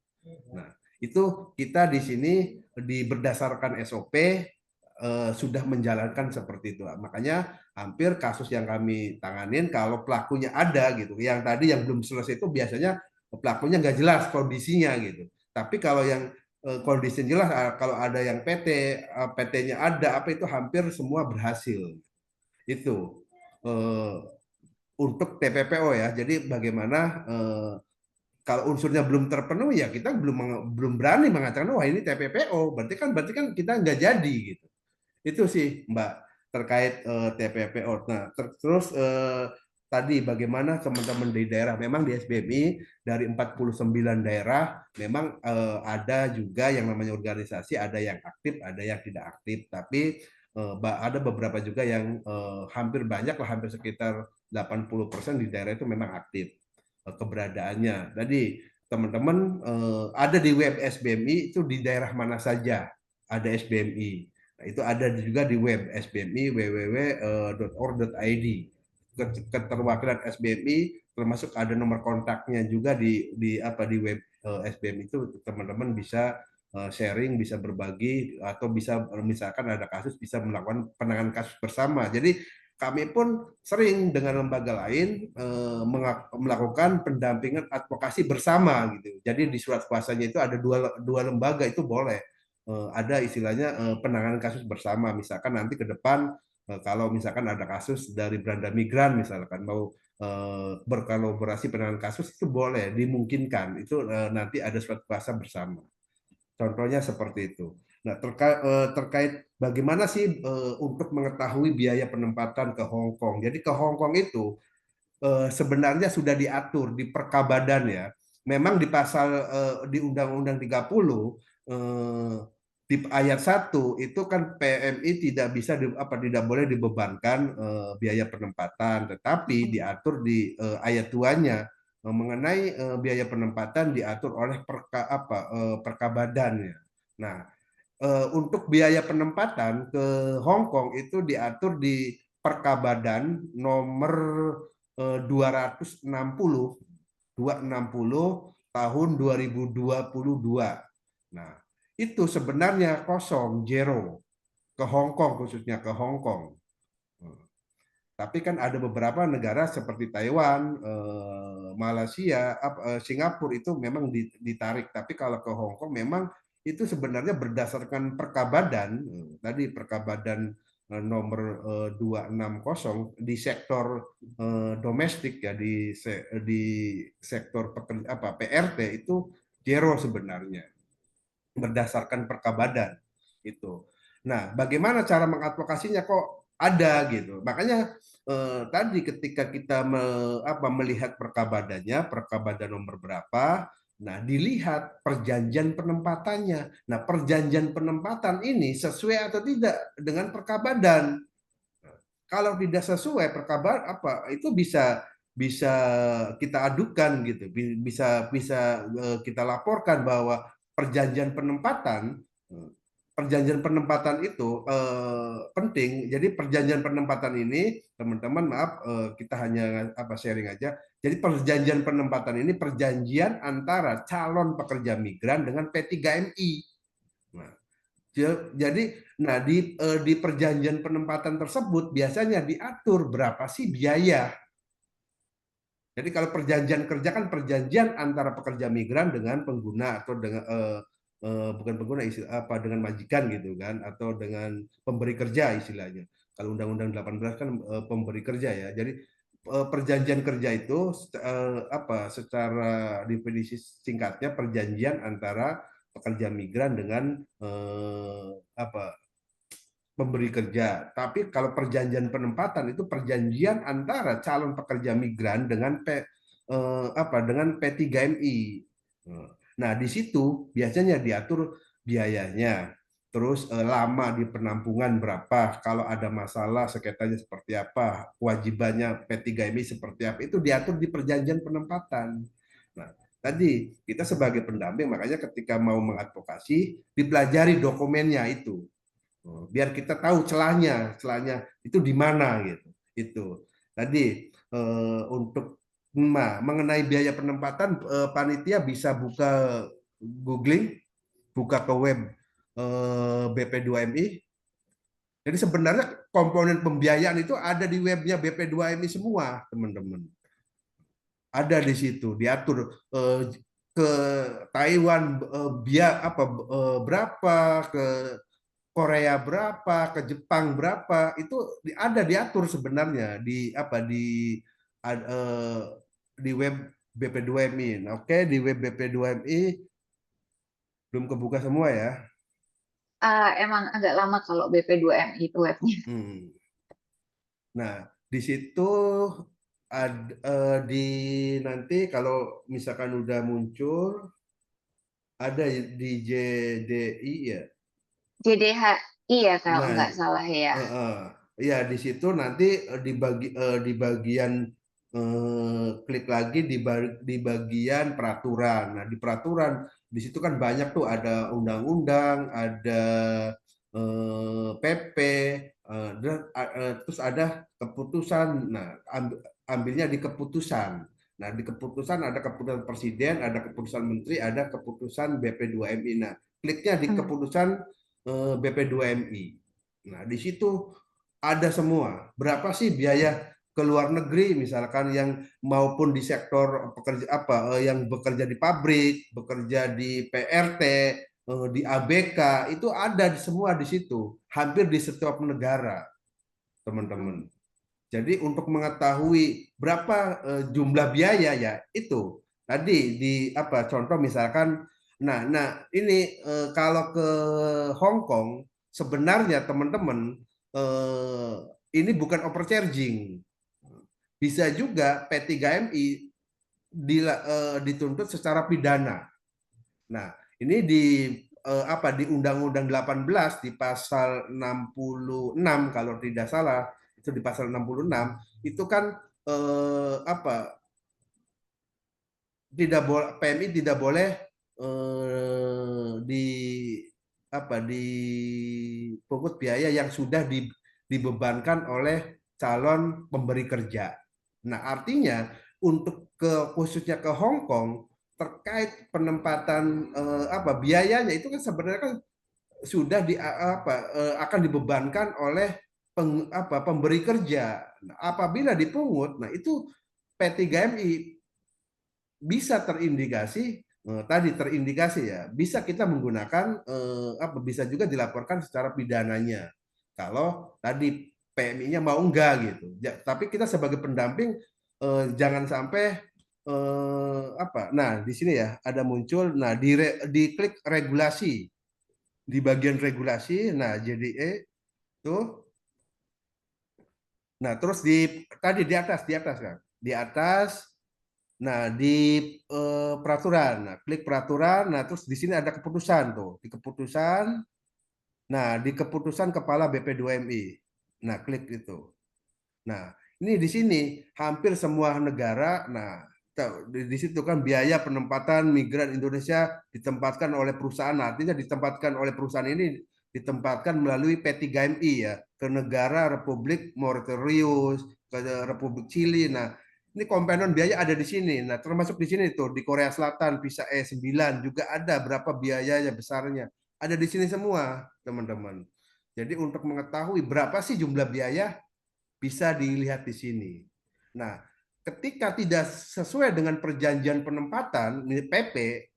Nah, itu kita di sini berdasarkan SOP sudah menjalankan seperti itu. Makanya hampir kasus yang kami tanganin kalau pelakunya ada gitu, yang tadi yang belum selesai itu biasanya pelakunya nggak jelas kondisinya gitu. Tapi kalau yang kondisi jelas, kalau ada yang PT-nya ada apa itu hampir semua berhasil. Itu untuk TPPO ya. Jadi bagaimana kalau unsurnya belum terpenuhi ya kita belum berani mengatakan wah ini TPPO, berarti kan kita nggak jadi gitu. Itu sih Mbak terkait TPPO. Nah, terus tadi bagaimana teman-teman di daerah, memang di SBMI dari 49 daerah memang ada juga yang namanya organisasi, ada yang aktif, ada yang tidak aktif, tapi ada beberapa juga yang hampir banyak lah, hampir sekitar 80% di daerah itu memang aktif keberadaannya. Tadi teman-teman ada di web SBMI itu di daerah mana saja ada SBMI. Nah, itu ada juga di web SBMI www.org.id. Keterwakilan SBMI termasuk ada nomor kontaknya juga di web SBMI itu, teman-teman bisa sharing, bisa berbagi, atau bisa misalkan ada kasus bisa melakukan penanganan kasus bersama. Jadi kami pun sering dengan lembaga lain melakukan pendampingan advokasi bersama gitu. Jadi di surat kuasanya itu ada dua lembaga itu boleh. Ada istilahnya penanganan kasus bersama. Misalkan nanti ke depan kalau misalkan ada kasus dari beranda migran misalkan mau berkolaborasi penanganan kasus itu boleh, dimungkinkan. Itu nanti ada surat kuasa bersama. Contohnya seperti itu. Nah, terkait bagaimana sih untuk mengetahui biaya penempatan ke Hong Kong. Jadi ke Hong Kong itu sebenarnya sudah diatur di Perkabadan ya. Memang di pasal di Undang-Undang 30 di ayat 1 itu kan PMI tidak bisa tidak boleh dibebankan biaya penempatan, tetapi diatur di ayat 2-nya mengenai biaya penempatan diatur oleh Perkabadannya. Nah, untuk biaya penempatan ke Hong Kong itu diatur di Perkabadan nomor 260 tahun 2022. Nah, itu sebenarnya kosong, zero, ke Hong Kong, khususnya ke Hong Kong. Tapi kan ada beberapa negara seperti Taiwan, Malaysia, Singapura itu memang ditarik. Tapi kalau ke Hong Kong memang itu sebenarnya berdasarkan Perkabadan, tadi Perkabadan nomor 260 di sektor domestik ya, di sektor PRT itu zero sebenarnya, berdasarkan Perkabadan itu. Nah, bagaimana cara mengadvokasinya kok ada gitu. Makanya tadi ketika kita melihat Perkabadannya, Perkabadan nomor berapa, nah dilihat perjanjian penempatannya. Nah, perjanjian penempatan ini sesuai atau tidak dengan Perkabadan. Kalau tidak sesuai Perkabadan itu bisa kita adukan gitu, bisa kita laporkan bahwa perjanjian penempatan itu penting. Jadi perjanjian penempatan ini, teman-teman, maaf, kita hanya sharing aja. Jadi perjanjian penempatan ini perjanjian antara calon pekerja migran dengan P3MI. Nah, jadi di perjanjian penempatan tersebut biasanya diatur berapa sih biaya. Jadi kalau perjanjian kerja kan perjanjian antara pekerja migran dengan pengguna atau dengan bukan pengguna, dengan majikan gitu kan, atau dengan pemberi kerja istilahnya. Kalau Undang-Undang 18 kan pemberi kerja ya. Jadi perjanjian kerja itu secara definisi singkatnya perjanjian antara pekerja migran dengan pemberi kerja. Tapi kalau perjanjian penempatan itu perjanjian antara calon pekerja migran dengan P3MI. Nah, di situ biasanya diatur biayanya, terus lama di penampungan berapa, kalau ada masalah sengketanya seperti apa, kewajibannya P3MI seperti apa, itu diatur di perjanjian penempatan. Nah, tadi kita sebagai pendamping, makanya ketika mau mengadvokasi, dipelajari dokumennya itu. Biar kita tahu celahnya itu di mana gitu. Itu tadi untuk mengenai biaya penempatan, panitia bisa googling, buka ke web BP2MI. Jadi sebenarnya komponen pembiayaan itu ada di webnya BP2MI semua, teman-teman. Ada di situ diatur ke Taiwan berapa, ke Korea berapa, ke Jepang berapa, itu ada diatur sebenarnya di web BP2MI. Nah, oke, di web BP2MI belum kebuka semua ya.
Emang agak lama kalau BP2MI itu webnya.
Nah, di situ nanti kalau misalkan udah muncul ada di JDI ya.
JDHI ya kalau nggak salah ya.
Ya, di situ nanti di bagian klik lagi di bagian peraturan. Nah, di peraturan di situ kan banyak tuh, ada undang-undang, ada PP, terus ada keputusan. Nah, ambilnya di keputusan. Nah, di keputusan ada keputusan presiden, ada keputusan menteri, ada keputusan BP2MI. Nah, kliknya di keputusan BP2MI. Nah, di situ ada semua. Berapa sih biaya ke luar negeri misalkan, yang maupun di sektor pekerja yang bekerja di pabrik, bekerja di PRT, di ABK, itu ada semua di situ, hampir di setiap negara, teman-teman. Jadi untuk mengetahui berapa jumlah biaya ya itu tadi di contoh misalkan, nah ini kalau ke Hong Kong sebenarnya teman-teman ini bukan overcharging, bisa juga P3MI dituntut secara pidana. Nah, ini di di Undang-Undang 18 di pasal 66 kalau tidak salah, itu di pasal 66 itu kan tidak boleh, PMI tidak boleh dipungut biaya yang sudah dibebankan oleh calon pemberi kerja. Nah, artinya untuk khususnya ke Hong Kong terkait penempatan biayanya itu kan sebenarnya kan sudah akan dibebankan oleh pemberi kerja. Nah, apabila dipungut, nah itu P3MI bisa terindikasi ya, bisa kita menggunakan bisa juga dilaporkan secara pidananya kalau tadi PMI-nya mau enggak gitu. Tapi kita sebagai pendamping jangan sampai Nah, di sini ya ada muncul, nah diklik regulasi, di bagian regulasi, nah JDE tuh, nah terus tadi di atas kan, di atas. Nah, di peraturan, nah klik peraturan, nah terus di sini ada keputusan tuh, di keputusan, nah di keputusan kepala BP2MI, nah klik itu. Nah, ini di sini hampir semua negara, nah di situ kan biaya penempatan migran Indonesia ditempatkan oleh perusahaan, artinya ditempatkan oleh perusahaan ini ditempatkan melalui P3MI ya ke negara Republik Mauritius, ke Republik Chili. Nah, ini komponen biaya ada di sini. Nah, termasuk di sini tuh di Korea Selatan visa E9 juga ada berapa biayanya besarnya. Ada di sini semua, teman-teman. Jadi untuk mengetahui berapa sih jumlah biaya bisa dilihat di sini. Nah, ketika tidak sesuai dengan perjanjian penempatan di PP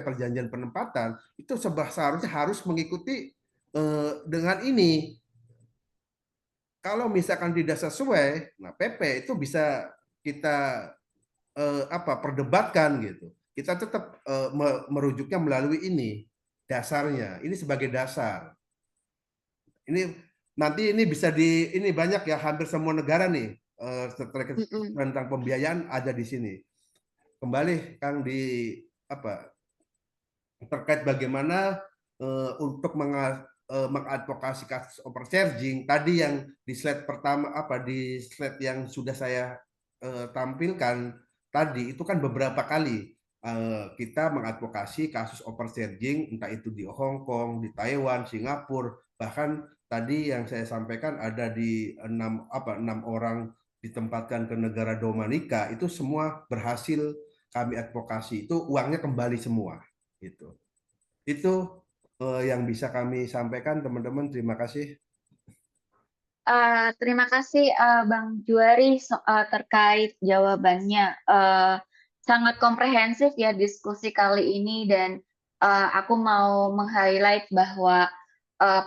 perjanjian penempatan itu seharusnya harus mengikuti dengan ini. Kalau misalkan tidak sesuai, nah PP itu bisa kita perdebatkan gitu. Kita tetap merujuknya melalui ini dasarnya. Ini sebagai dasar. Ini nanti ini bisa ini banyak ya, hampir semua negara nih tentang pembiayaan ada di sini. Kembali Kang terkait bagaimana untuk mengadvokasi kasus overcharging tadi yang di slide pertama di slide yang sudah saya tampilkan tadi itu kan beberapa kali kita mengadvokasi kasus overcharging entah itu di Hong Kong, di Taiwan, Singapura, bahkan tadi yang saya sampaikan ada di 6 orang ditempatkan ke negara Dominika, itu semua berhasil kami advokasi, itu uangnya kembali semua gitu. Itu yang bisa kami sampaikan, teman-teman. Terima kasih.
Terima kasih Bang Juari terkait jawabannya. Sangat komprehensif ya diskusi kali ini, dan aku mau meng-highlight bahwa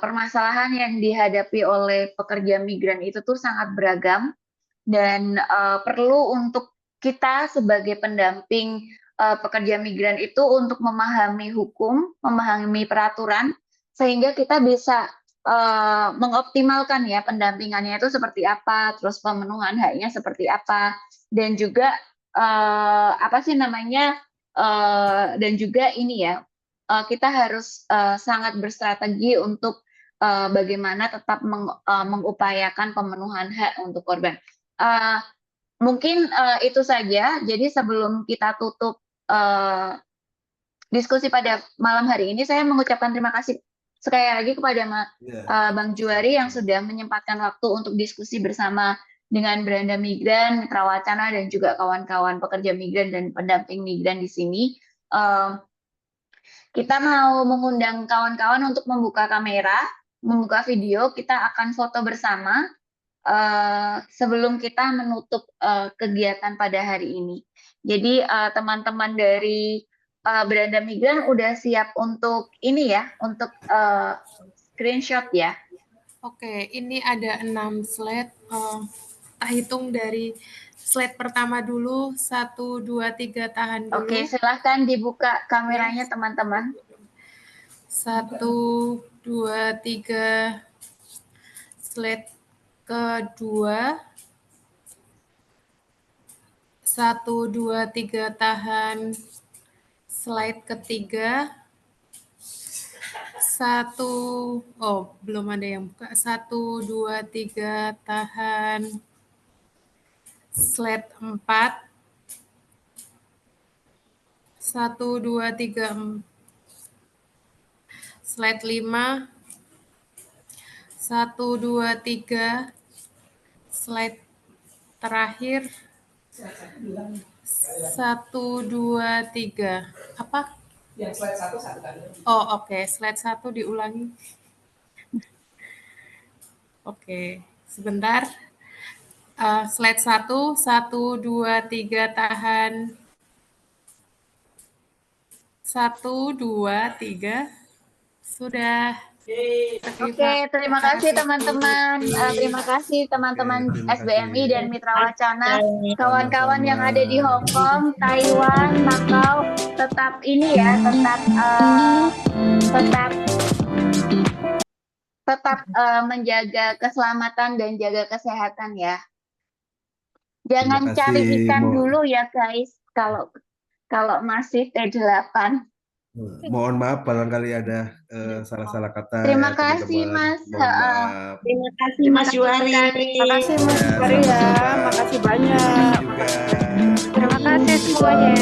permasalahan yang dihadapi oleh pekerja migran itu tuh sangat beragam, dan perlu untuk kita sebagai pendamping pekerja migran itu untuk memahami hukum, memahami peraturan, sehingga kita bisa mengoptimalkan ya pendampingannya itu seperti apa, terus pemenuhan haknya seperti apa, dan juga dan juga ini ya, kita harus sangat berstrategi untuk bagaimana tetap mengupayakan pemenuhan hak untuk korban. Mungkin itu saja. Jadi sebelum kita tutup diskusi pada malam hari ini, saya mengucapkan terima kasih sekali lagi kepada Bang Juari yang sudah menyempatkan waktu untuk diskusi bersama dengan Beranda Migran, Mitra Wacana, dan juga kawan-kawan pekerja migran dan pendamping migran di sini. Kita mau mengundang kawan-kawan untuk membuka kamera, membuka video. Kita akan foto bersama sebelum kita menutup kegiatan pada hari ini. Jadi teman-teman dari Beranda Migran udah siap untuk ini ya, untuk screenshot ya.
Oke, ini ada 6 slide. Tak hitung dari slide pertama dulu, 1, 2, 3, tahan dulu.
Oke, silahkan dibuka kameranya teman-teman.
1, 2, 3, slide kedua. 1, 2, 3, tahan. Slide ketiga. belum ada yang buka. 1, 2, 3, tahan. Slide 4. 1, 2, 3, slide 5. 1, 2, 3. Slide terakhir. 1, 2, 3. Apa?
Yang slide 1 satu kali.
Oh, oke. Slide 1 diulangi. Oke, sebentar. Slide 1, 1, 2, 3, tahan. 1, 2, 3. Sudah.
Oke, terima kasih teman-teman. Terima kasih teman-teman
terima
SBMI
kasih.
dan Mitra Wacana, kawan-kawan yang ada di Hong Kong, Taiwan, Makau, tetap ini ya, tetap menjaga keselamatan dan jaga kesehatan ya. Jangan
Terima
cari
kasih.
ikan dulu ya guys, kalau masih T8.
Mohon maaf barangkali ada salah-salah kata
Terima
ya
kasih
teman-teman.
Mas.
Mohon maaf.
Terima kasih Mas Juari.
Terima kasih Mas
Ya,
Juari ya.
sama-sama.
Makasih
Terima
banyak.
kasih juga.
Terima kasih semuanya.